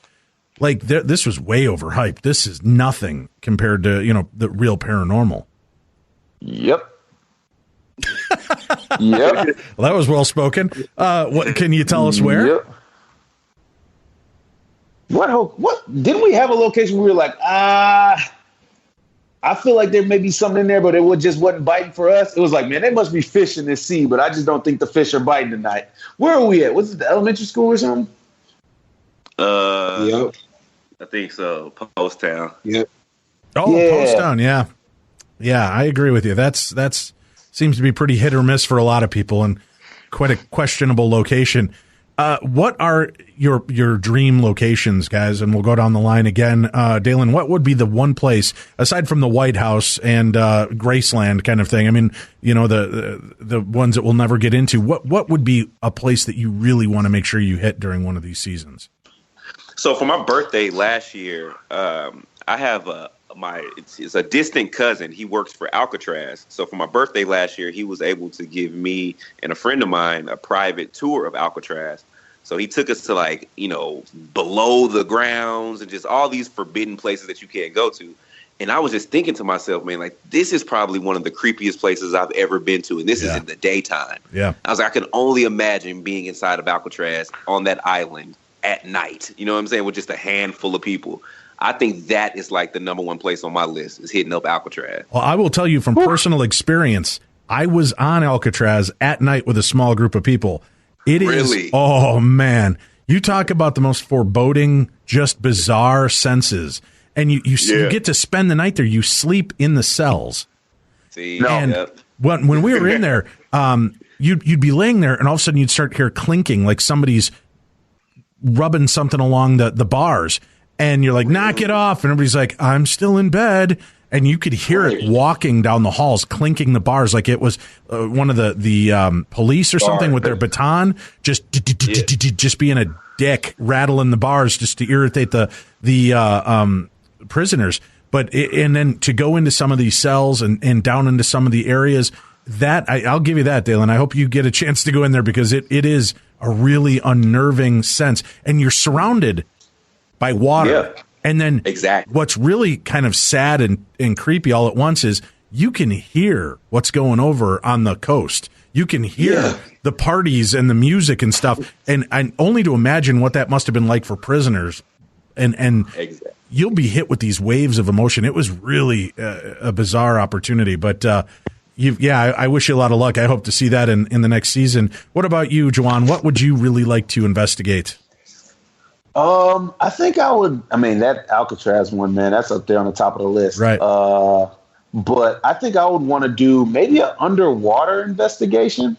like, this was way overhyped. This is nothing compared to, the real paranormal.
Yep. Yep.
Well, that was well spoken. What can you tell us where?
Yep. What didn't we have a location where we were like, I feel like there may be something in there, but it just wasn't biting for us. It was like, man, there must be fish in this sea, but I just don't think the fish are biting tonight. Where are we at? Was it the elementary school or something?
Yep. I think so. Post Town.
Yep.
Oh, yeah. Post Town. Yeah. Yeah, I agree with you. That's seems to be pretty hit or miss for a lot of people and quite a questionable location. What are your dream locations, guys? And we'll go down the line again. Dalen, what would be the one place, aside from the White House and Graceland kind of thing? I mean, the ones that we'll never get into. What would be a place that you really want to make sure you hit during one of these seasons?
So for my birthday last year, I have it's a distant cousin. He works for Alcatraz. So for my birthday last year, he was able to give me and a friend of mine a private tour of Alcatraz. So he took us to below the grounds and just all these forbidden places that you can't go to. And I was just thinking to myself, man, like this is probably one of the creepiest places I've ever been to. And this is in the daytime. Yeah. I was like, I can only imagine being inside of Alcatraz on that island at night. You know what I'm saying? With just a handful of people. I think that is like the number one place on my list is hitting up Alcatraz.
Well, I will tell you from personal experience, I was on Alcatraz at night with a small group of people. It is, oh man, you talk about the most foreboding, just bizarre senses. And you get to spend the night there. You sleep in the cells.
See,
and when we were in there, you'd be laying there and all of a sudden you'd start hear clinking like somebody's rubbing something along the bars. And you're like, knock it off. And everybody's like, I'm still in bed. And you could hear it walking down the halls, clinking the bars like it was one of the police or something with their baton, just being a dick, rattling the bars just to irritate the prisoners. But and then to go into some of these cells and down into some of the areas, that I'll give you that, Dalen. I hope you get a chance to go in there because it is a really unnerving sense. And you're surrounded by water. Yeah. And then what's really kind of sad and creepy all at once is you can hear what's going over on the coast. You can hear the parties and the music and stuff. And only to imagine what that must have been like for prisoners. And you'll be hit with these waves of emotion. It was really a bizarre opportunity. But I wish you a lot of luck. I hope to see that in the next season. What about you, Juwan? What would you really like to investigate?
I think that Alcatraz one, man, that's up there on the top of the list.
Right.
But I think I would want to do maybe an underwater investigation.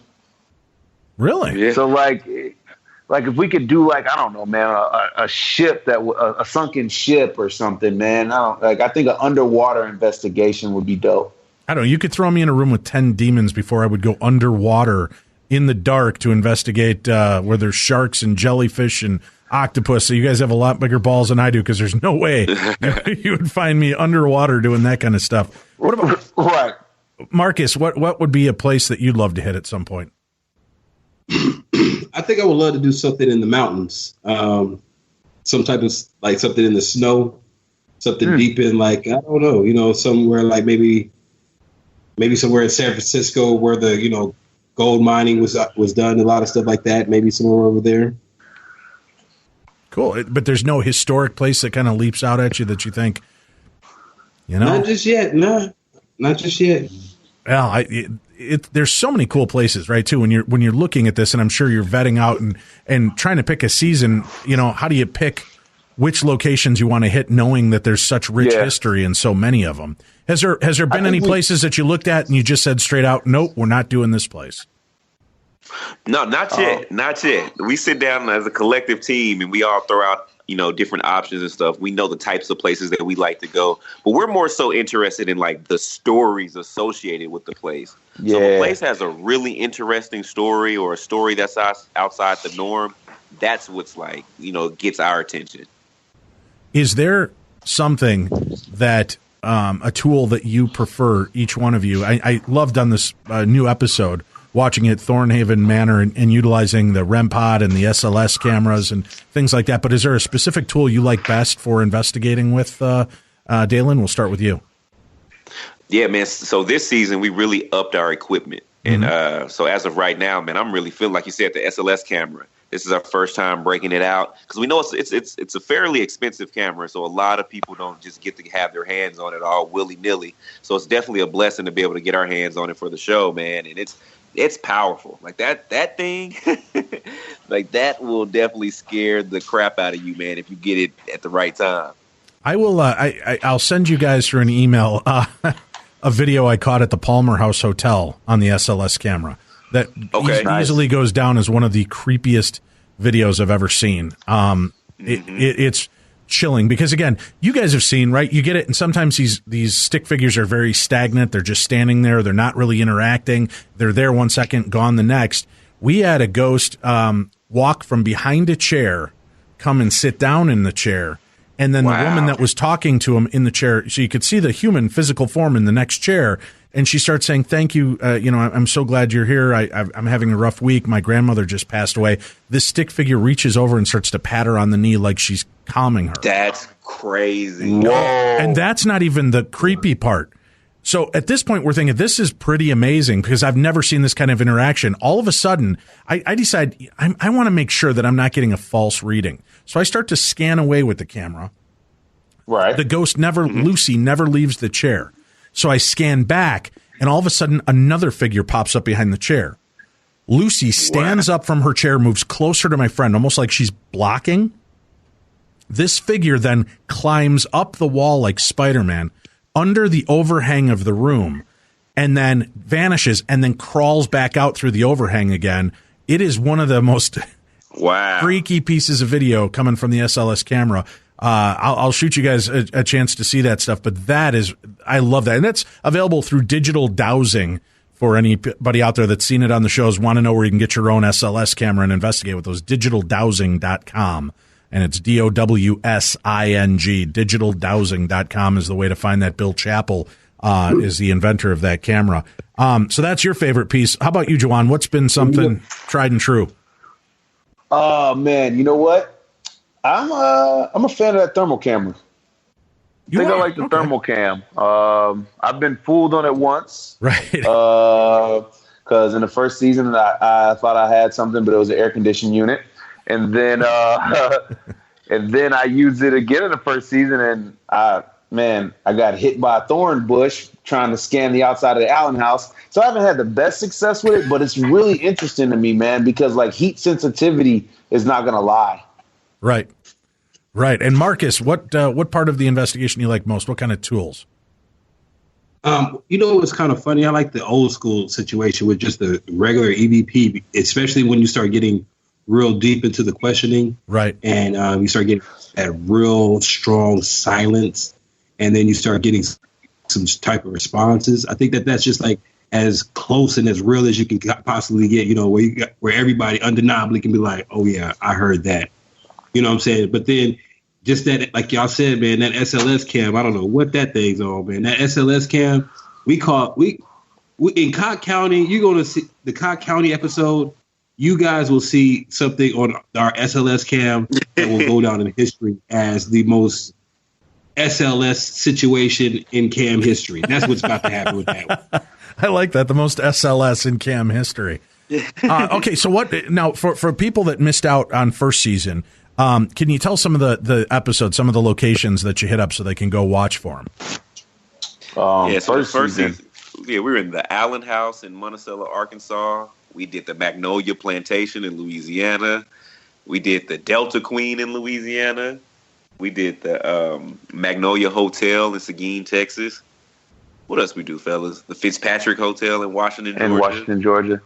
Really?
Yeah. So like if we could do I don't know, man, a ship a sunken ship or something, man. I think an underwater investigation would be dope.
I don't know. You could throw me in a room with 10 demons before I would go underwater in the dark to investigate where there's sharks and jellyfish and octopus. So you guys have a lot bigger balls than I do because there's no way you would find me underwater doing that kind of stuff. What about Marcus? What would be a place that you'd love to hit at some point?
I think I would love to do something in the mountains. Some type of something in the snow, something deep in I don't know, somewhere maybe maybe somewhere in San Francisco where the gold mining was done, a lot of stuff like that. Maybe somewhere over there.
Cool, but there's no historic place that kind of leaps out at you that you think,
Not just yet. No, not just yet.
Well, there's so many cool places, right? Too when you're looking at this, and I'm sure you're vetting out and trying to pick a season. How do you pick which locations you want to hit, knowing that there's such rich history in so many of them? Has there been any places that you looked at and you just said straight out, nope, we're not doing this place?
No, not yet. Not yet. We sit down as a collective team and we all throw out, different options and stuff. We know the types of places that we like to go, but we're more so interested in like the stories associated with the place. Yeah. So if a place has a really interesting story or a story that's outside the norm, that's what's like, gets our attention.
Is there something that a tool that you prefer, each one of you? I loved on this new episode watching it, Thornhaven Manor, and utilizing the REM pod and the SLS cameras and things like that. But is there a specific tool you like best for investigating with, Dalen? We'll start with you.
Yeah, man. So this season, we really upped our equipment. And so as of right now, man, I'm really feeling, like you said, the SLS camera. This is our first time breaking it out because we know it's a fairly expensive camera. So a lot of people don't just get to have their hands on it all willy-nilly. So it's definitely a blessing to be able to get our hands on it for the show, man. And it's powerful. Like that thing, like that will definitely scare the crap out of you, man, if you get it at the right time.
I will. I'll send you guys through an email a video I caught at the Palmer House Hotel on the SLS camera that easily goes down as one of the creepiest videos I've ever seen. It's chilling because, again, you guys have seen, right? You get it, and sometimes these stick figures are very stagnant. They're just standing there. They're not really interacting. They're there 1 second, gone the next. We had a ghost walk from behind a chair, come and sit down in the chair, and then the woman that was talking to him in the chair, so you could see the human physical form in the next chair, and she starts saying, "Thank you, I'm so glad you're here. I'm having a rough week. My grandmother just passed away." This stick figure reaches over and starts to pat her on the knee like she's calming her.
That's crazy.
Whoa. And that's not even the creepy part. So at this point, we're thinking this is pretty amazing because I've never seen this kind of interaction. All of a sudden, I decide I want to make sure that I'm not getting a false reading. So I start to scan away with the camera.
Right.
The ghost Lucy never leaves the chair. So I scan back, and all of a sudden, another figure pops up behind the chair. Lucy stands up from her chair, moves closer to my friend, almost like she's blocking. This figure then climbs up the wall like Spider-Man under the overhang of the room and then vanishes and then crawls back out through the overhang again. It is one of the most freaky pieces of video coming from the SLS camera. I'll shoot you guys a chance to see that stuff, but I love that. And that's available through digital dowsing for anybody out there that's seen it on the shows, want to know where you can get your own SLS camera and investigate with those. Digitaldowsing.com. And it's DOWSING. Digitaldowsing.com is the way to find that. Bill Chappell is the inventor of that camera. So that's your favorite piece. How about you, Juwan? What's been something tried and true?
Oh, man. You know what? I'm a fan of that thermal camera. I like the thermal cam. I've been fooled on it once.
Right.
Because in the first season, I thought I had something, but it was an air conditioning unit. And then I used it again in the first season, and I got hit by a thorn bush trying to scan the outside of the Allen house. So I haven't had the best success with it, but it's really interesting to me, man, because like heat sensitivity is not going to lie.
Right. And Marcus, what part of the investigation you like most? What kind of tools?
It's kind of funny. I like the old school situation with just the regular EVP, especially when you start getting real deep into the questioning.
Right.
And you start getting that real strong silence, and then you start getting some type of responses. I think that's just like as close and as real as you can possibly get, where everybody undeniably can be like, oh yeah, I heard that. You know what I'm saying? But then just that, like y'all said, man, that SLS cam, I don't know what that thing's on, man. That SLS cam, we in Cobb County, you're going to see the Cobb County episode. You guys will see something on our SLS cam that will go down in history as the most SLS situation in Cam history. That's what's about to happen with that one.
I like that. The most SLS in Cam history. Okay, so what now for people that missed out on first season? Can you tell some of the episodes, some of the locations that you hit up so they can go watch for them?
So first season, we were in the Allen House in Monticello, Arkansas. We did the Magnolia Plantation in Louisiana. We did the Delta Queen in Louisiana. We did the Magnolia Hotel in Seguin, Texas. What else we do, fellas? The Fitzpatrick Hotel in Washington, Georgia.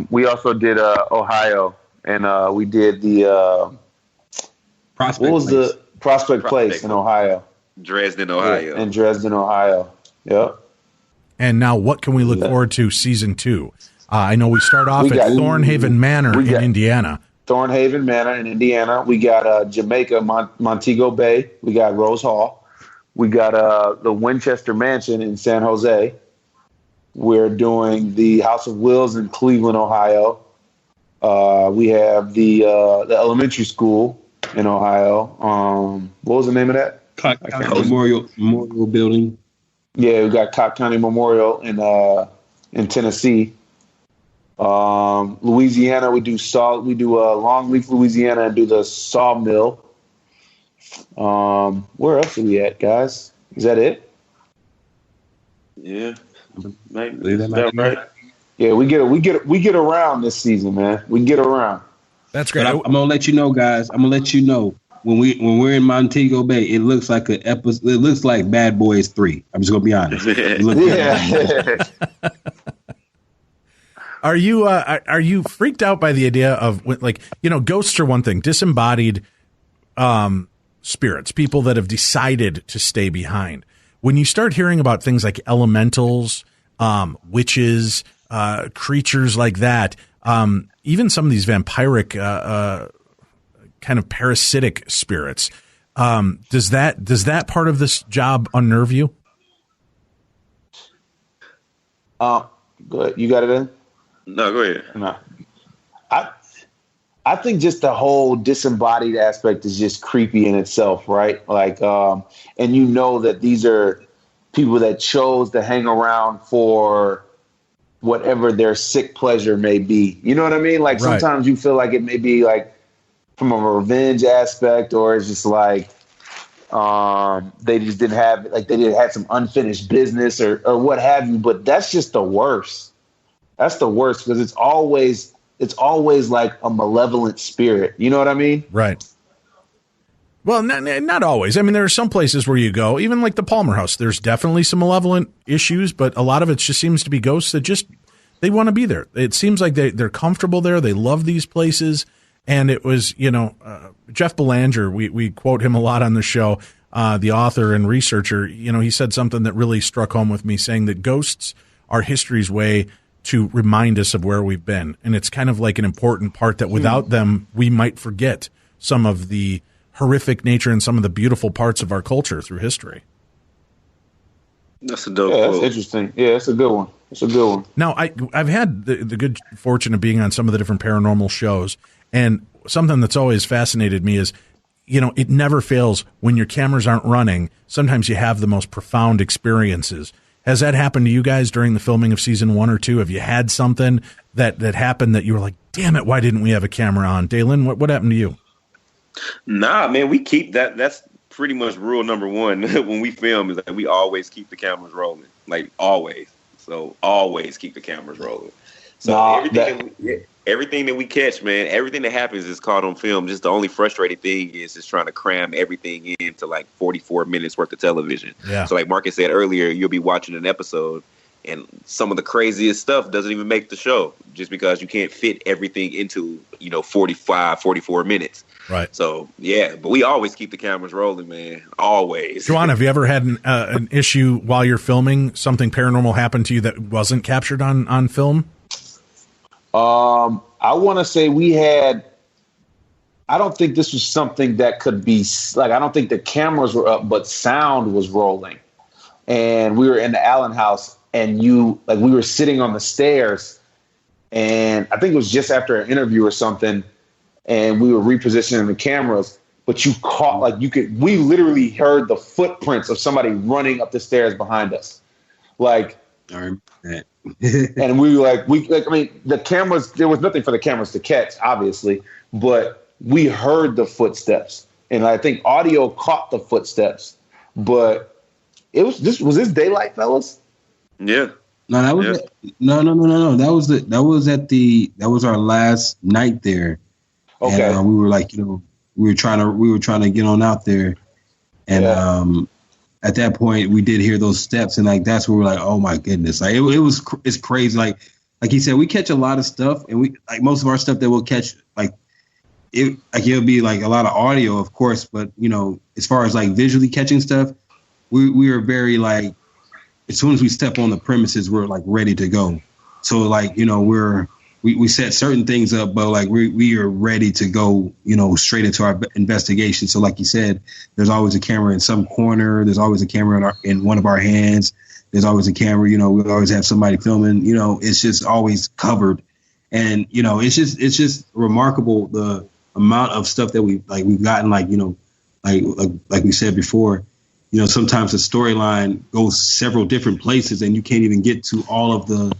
We also did Ohio, and we did the Prospect Place in Ohio.
Dresden, Ohio.
Yeah, in Dresden, Ohio. Yep.
And now what can we look forward to season 2? I know we start off at Thornhaven Manor in Indiana.
Thornhaven Manor in Indiana. We got Jamaica, Montego Bay. We got Rose Hall. We got the Winchester Mansion in San Jose. We're doing the House of Wills in Cleveland, Ohio. We have the elementary school in Ohio. What was the name of that?
Cobb County Memorial Building.
Yeah, we got Cobb County Memorial in Tennessee. Louisiana, we do Longleaf, Louisiana, and do the Sawmill. Where else are we at, guys? Is that it?
Yeah, maybe. Is that right?
Yeah, we get around this season, man. We get around.
That's great.
I'm gonna let you know, guys. I'm gonna let you know when we're in Montego Bay. It looks like an episode. It looks like Bad Boys 3. I'm just gonna be honest.
Yeah.
Are you freaked out by the idea of, like, ghosts are one thing, disembodied spirits, people that have decided to stay behind. When you start hearing about things like elementals, witches, creatures like that, even some of these vampiric kind of parasitic spirits, does that part of this job unnerve you?
Good. You got it in?
No, go ahead.
No. I think just the whole disembodied aspect is just creepy in itself, right? Like, and that these are people that chose to hang around for whatever their sick pleasure may be. You know what I mean? Like,
right.
Sometimes you feel like it may be like from a revenge aspect, or it's just like they just didn't have, like, they had some unfinished business or what have you. But that's just the worst. That's the worst, because it's always like a malevolent spirit. You know what I mean?
Right. Well, not always. I mean, there are some places where you go, even like the Palmer House, there's definitely some malevolent issues, but a lot of it just seems to be ghosts that just, they want to be there. It seems like they're comfortable there. They love these places. And it was, Jeff Belanger, we quote him a lot on the show, the author and researcher, he said something that really struck home with me, saying that ghosts are history's way to remind us of where we've been. And it's kind of like an important part that without them, we might forget some of the horrific nature and some of the beautiful parts of our culture through history.
That's a dope
quote.
That's
interesting. Yeah, it's a good one. It's a good one.
Now, I've had the good fortune of being on some of the different paranormal shows, and something that's always fascinated me is, it never fails when your cameras aren't running. Sometimes you have the most profound experiences. Has that happened to you guys during the filming of season 1 or 2? Have you had something that happened that you were like, damn it, why didn't we have a camera on? Dalen, what happened to you?
Nah, man, we keep that. That's pretty much rule number 1 when we film, is that we always keep the cameras rolling. Like, always. So always keep the cameras rolling. So everything that we catch, man, everything that happens is caught on film. Just the only frustrating thing is just trying to cram everything into like 44 minutes worth of television. Yeah. So like Marcus said earlier, you'll be watching an episode and some of the craziest stuff doesn't even make the show just because you can't fit everything into, 44 minutes.
Right.
So, yeah, but we always keep the cameras rolling, man. Always.
Juwan, have you ever had an issue while you're filming, something paranormal happened to you that wasn't captured on film?
I want to say we had, I don't think this was something that could be, like, I don't think the cameras were up, but sound was rolling. And we were in the Allen House, and we were sitting on the stairs, and I think it was just after an interview or something, and we were repositioning the cameras, but you caught, like, we literally heard the footprints of somebody running up the stairs behind us. Like,
and
I mean, the cameras, there was nothing for the cameras to catch, obviously, but we heard the footsteps. And I think audio caught the footsteps. But was this daylight, fellas?
Yeah.
No, that was no. That was our last night there.
Okay.
And we were like, we were trying to get on out there. And at that point we did hear those steps, and like that's where we're like, oh my goodness. Like it's crazy. Like he said, we catch a lot of stuff, and we like most of our stuff that we'll catch, it'll be like a lot of audio, of course, but as far as like visually catching stuff, we are very like, as soon as we step on the premises, we're like ready to go. So like, we set certain things up, but like we are ready to go, straight into our investigation. So like you said, there's always a camera in some corner. There's always a camera in one of our hands. There's always a camera, we always have somebody filming, it's just always covered. And, it's just remarkable the amount of stuff that we've gotten, like we said before, sometimes the storyline goes several different places and you can't even get to all of the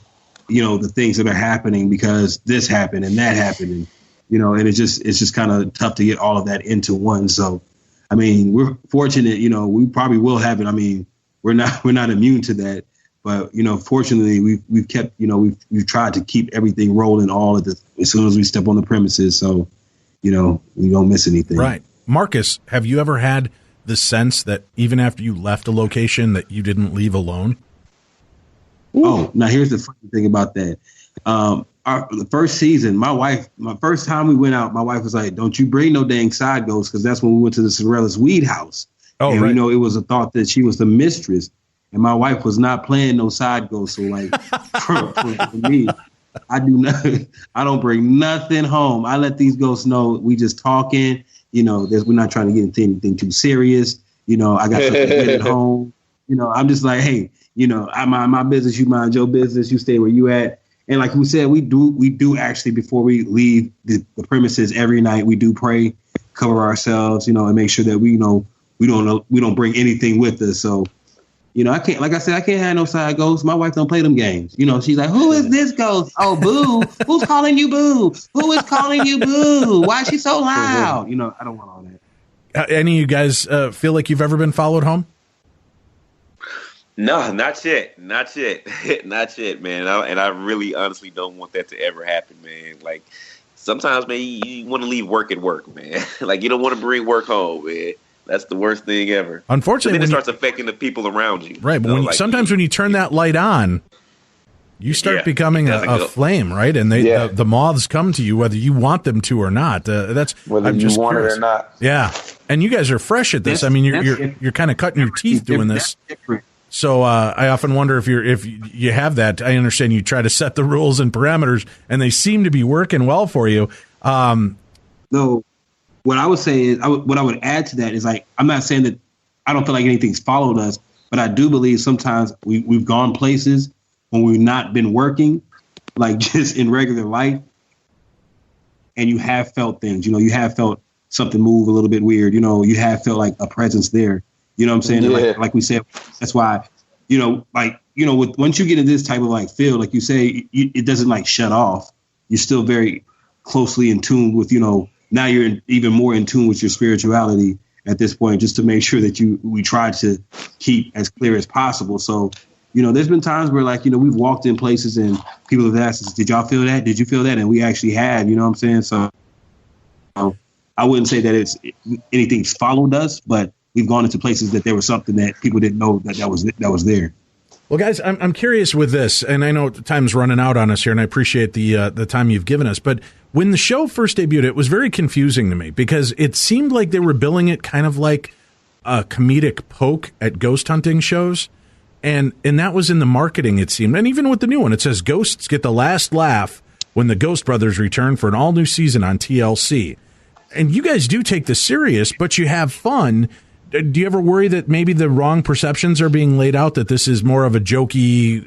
things that are happening because this happened and that happened. And, and it's just kind of tough to get all of that into one. So, I mean, we're fortunate, we probably will have it. I mean, we're not immune to that, but, fortunately we've kept, we've tried to keep everything rolling as soon as we step on the premises. So, we don't miss anything.
Right. Marcus, have you ever had the sense that even after you left a location that you didn't leave alone?
Oh, now here's the funny thing about that. The first season, my first time we went out, my wife was like, don't you bring no dang side ghosts, because that's when we went to the Sorella's weed house.
Oh,
and
right.
It was a thought that she was the mistress, and my wife was not playing no side ghosts. So like for me, I don't bring nothing home. I let these ghosts know we just talking, we're not trying to get into anything too serious. I got something good at home. I'm just like, hey, I mind my business, you mind your business, you stay where you at. And like we said, we do actually, before we leave the premises every night, we do pray, cover ourselves, and make sure that we don't bring anything with us. So, I can't have no side ghosts. My wife don't play them games. She's like, who is this ghost? Oh, boo. Who's calling you boo? Who is calling you boo? Why is she so loud? I don't want all that.
Any of you guys feel like you've ever been followed home?
No, not yet, not yet, man. And I really, honestly don't want that to ever happen, man. Like, sometimes, man, you want to leave work at work, man. Like, you don't want to bring work home, man. That's the worst thing ever.
Unfortunately,
then it starts affecting the people around you.
Right, but sometimes when you turn that light on, you start becoming a flame, right? And the moths come to you whether you want them to or not. That's
whether
I'm
you
just
want
curious.
it or not.
Yeah, and you guys are fresh at this. I mean, you're kind of cutting your teeth doing this. So I often wonder if you have that. I understand you try to set the rules and parameters, and they seem to be working well for you.
No, what I would say is, what I would add to that is, like, I'm not saying that I don't feel like anything's followed us, but I do believe sometimes we've gone places when we've not been working, like just in regular life, and you have felt things. You have felt something move a little bit weird. You have felt like a presence there. You know what I'm saying?
Yeah.
Like we said, that's why, once you get in this type of like field, like you say, it doesn't like shut off. You're still very closely in tune with, now you're even more in tune with your spirituality at this point, just to make sure that we try to keep as clear as possible. So, there's been times where, like, we've walked in places and people have asked us, did y'all feel that? Did you feel that? And we actually have, you know what I'm saying? So I wouldn't say that anything's followed us, but we've gone into places that there was something that people didn't know that was there.
Well, guys, I'm curious with this, and I know time's running out on us here, and I appreciate the time you've given us. But when the show first debuted, it was very confusing to me because it seemed like they were billing it kind of like a comedic poke at ghost hunting shows, and that was in the marketing, it seemed. And even with the new one, it says ghosts get the last laugh when the Ghost Brothers return for an all new season on TLC. And you guys do take this serious, but you have fun. Do you ever worry that maybe the wrong perceptions are being laid out, that this is more of a jokey,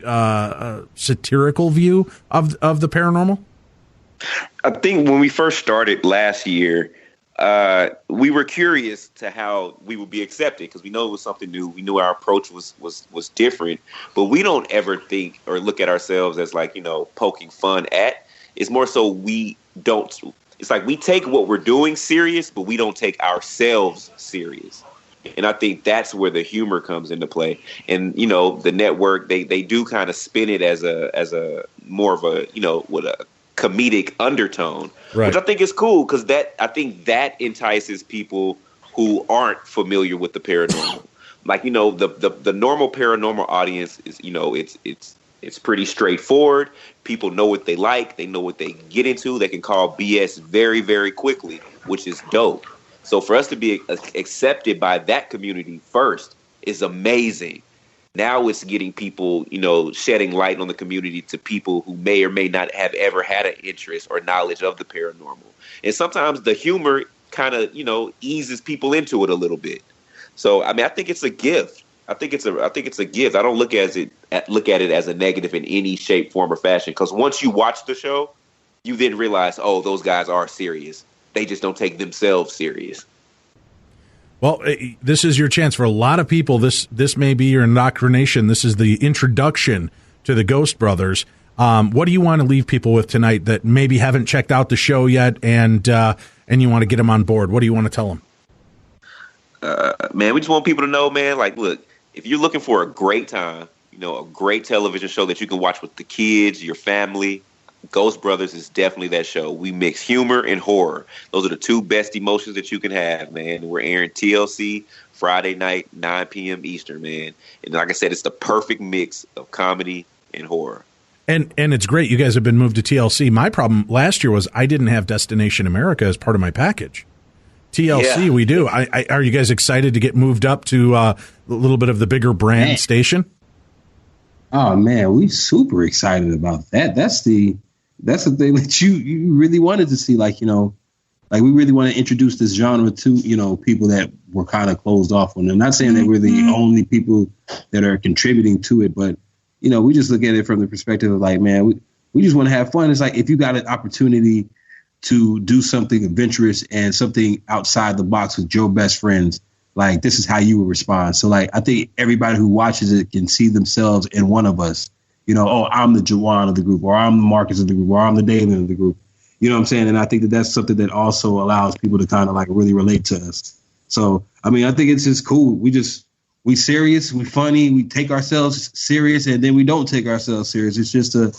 satirical view of the paranormal?
I think when we first started last year, we were curious to how we would be accepted because we know it was something new. We knew our approach was different, but we don't ever think or look at ourselves as like, poking fun at. It's more so it's like we take what we're doing serious, but we don't take ourselves serious. And I think that's where the humor comes into play. And, the network, they do kind of spin it as a more of a, with a comedic undertone, right, which I think is cool because I think that entices people who aren't familiar with the paranormal. Like, the normal paranormal audience is, it's pretty straightforward. People know what they like. They know what they get into. They can call BS very, very quickly, which is dope. So for us to be accepted by that community first is amazing. Now it's getting people, shedding light on the community to people who may or may not have ever had an interest or knowledge of the paranormal. And sometimes the humor kind of, eases people into it a little bit. So, I think it's a gift. I think it's a gift. I don't look at it as a negative in any shape, form, or fashion. Because once you watch the show, you then realize, oh, those guys are serious. They just don't take themselves serious.
Well, this is your chance for a lot of people. This may be your indoctrination. This is the introduction to the Ghost Brothers. What do you want to leave people with tonight that maybe haven't checked out the show yet, and you want to get them on board? What do you want to tell them?
Man, we just want people to know, man. Like, look, if you're looking for a great time, a great television show that you can watch with the kids, your family, Ghost Brothers is definitely that show. We mix humor and horror. Those are the two best emotions that you can have, man. We're airing TLC Friday night, 9 p.m. Eastern, man. And like I said, it's the perfect mix of comedy and horror.
And it's great you guys have been moved to TLC. My problem last year was I didn't have Destination America as part of my package. TLC, yeah. We do. Are you guys excited to get moved up to a little bit of the bigger brand station?
Oh, man, we super excited about that. That's the thing that you really wanted to see. Like, like we really want to introduce this genre to, people that were kind of closed off on. I'm not saying that we're the only people that are contributing to it, but, we just look at it from the perspective of like, man, we just want to have fun. It's like if you got an opportunity to do something adventurous and something outside the box with your best friends, like this is how you would respond. So like, I think everybody who watches it can see themselves in one of us. I'm the Juwan of the group, or I'm the Marcus of the group, or I'm the Dalen of the group. You know what I'm saying? And I think that that's something that also allows people to kind of like really relate to us. So, I think it's just cool. We serious, we funny, we take ourselves serious, and then we don't take ourselves serious. It's just a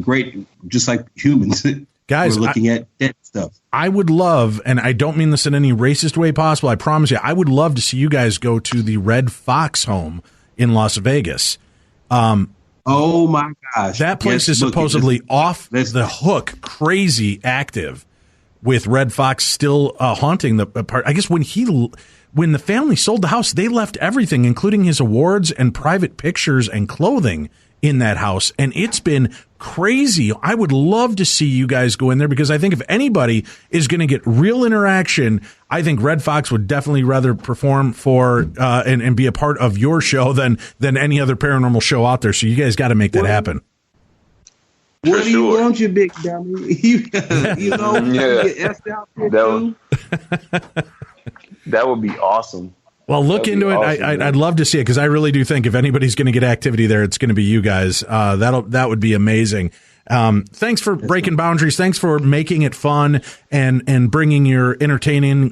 great, just like humans.
Guys,
we're looking at that stuff.
I would love, and I don't mean this in any racist way possible, I promise you, I would love to see you guys go to the Red Fox home in Las Vegas.
Oh my gosh.
That place is supposedly off the hook, crazy active, with Red Fox still haunting the part. I guess when the family sold the house, they left everything, including his awards and private pictures and clothing, in that house. And it's been crazy. I would love to see you guys go in there because I think if anybody is going to get real interaction, I think Red Fox would definitely rather perform for and be a part of your show than any other paranormal show out there. So you guys got to make that happen.
What do you want, you big dummy? Get effed out there too.
That would be awesome.
Well, look into it. Awesome, I'd love to see it because I really do think if anybody's going to get activity there, it's going to be you guys. That would be amazing. Thanks for breaking boundaries. Thanks for making it fun and bringing your entertaining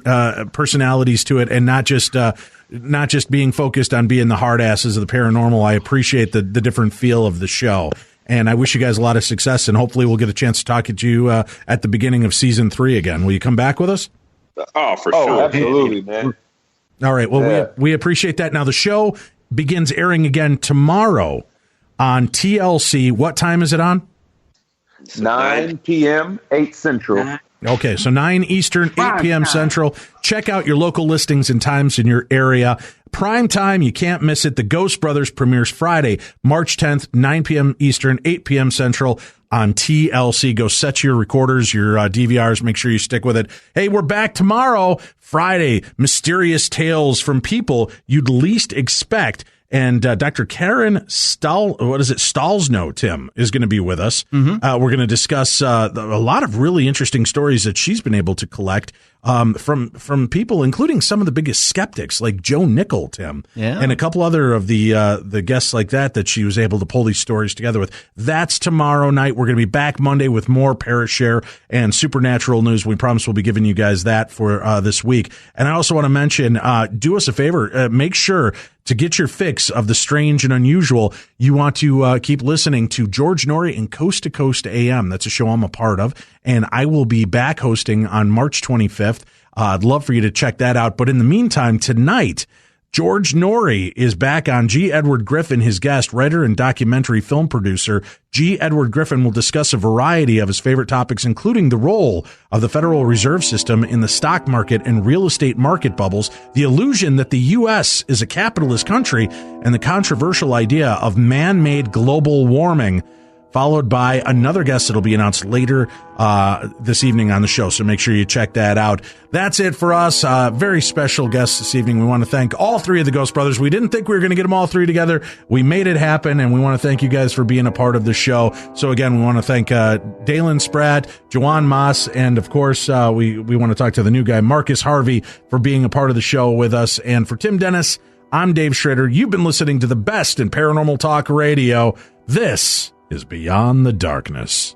personalities to it, and not just being focused on being the hard asses of the paranormal. I appreciate the different feel of the show, and I wish you guys a lot of success. And hopefully, we'll get a chance to talk to you at the beginning of season 3 again. Will you come back with us?
Oh, for sure.
Absolutely, man.
All right. Well, we appreciate that. Now, the show begins airing again tomorrow on TLC. What time is it on?
9 p.m., 8 Central.
Okay, so 9 Eastern, 8 p.m. Central. Check out your local listings and times in your area. Prime time, you can't miss it. The Ghost Brothers premieres Friday, March 10th, 9 p.m. Eastern, 8 p.m. Central on TLC. Go set your recorders, your DVRs. Make sure you stick with it. Hey, we're back tomorrow, Friday. Mysterious tales from people you'd least expect. And Dr. Karen Stalsno, Tim, is going to be with us. Mm-hmm. We're going to discuss a lot of really interesting stories that she's been able to collect from people, including some of the biggest skeptics like Joe Nickel, Tim, and a couple other of the guests like that she was able to pull these stories together with. That's tomorrow night. We're going to be back Monday with more Parashare and Supernatural news. We promise we'll be giving you guys that for this week. And I also want to mention, do us a favor, make sure to get your fix of the strange and unusual. You want to keep listening to George Norrie and Coast to Coast AM. That's a show I'm a part of, and I will be back hosting on March 25th. I'd love for you to check that out. But in the meantime, tonight, George Norrie is back on. G. Edward Griffin, his guest, writer and documentary film producer. G. Edward Griffin will discuss a variety of his favorite topics, including the role of the Federal Reserve System in the stock market and real estate market bubbles, the illusion that the U.S. is a capitalist country, and the controversial idea of man-made global warming, followed by another guest that'll be announced later this evening on the show. So make sure you check that out. That's it for us. Very special guests this evening. We want to thank all three of the Ghost Brothers. We didn't think we were going to get them all three together. We made it happen, and we want to thank you guys for being a part of the show. So again, we want to thank Dalen Spratt, Juwan Mass, and of course, we want to talk to the new guy, Marcus Harvey, for being a part of the show with us. And for Tim Dennis, I'm Dave Schrader. You've been listening to the best in paranormal talk radio. This is Beyond the Darkness.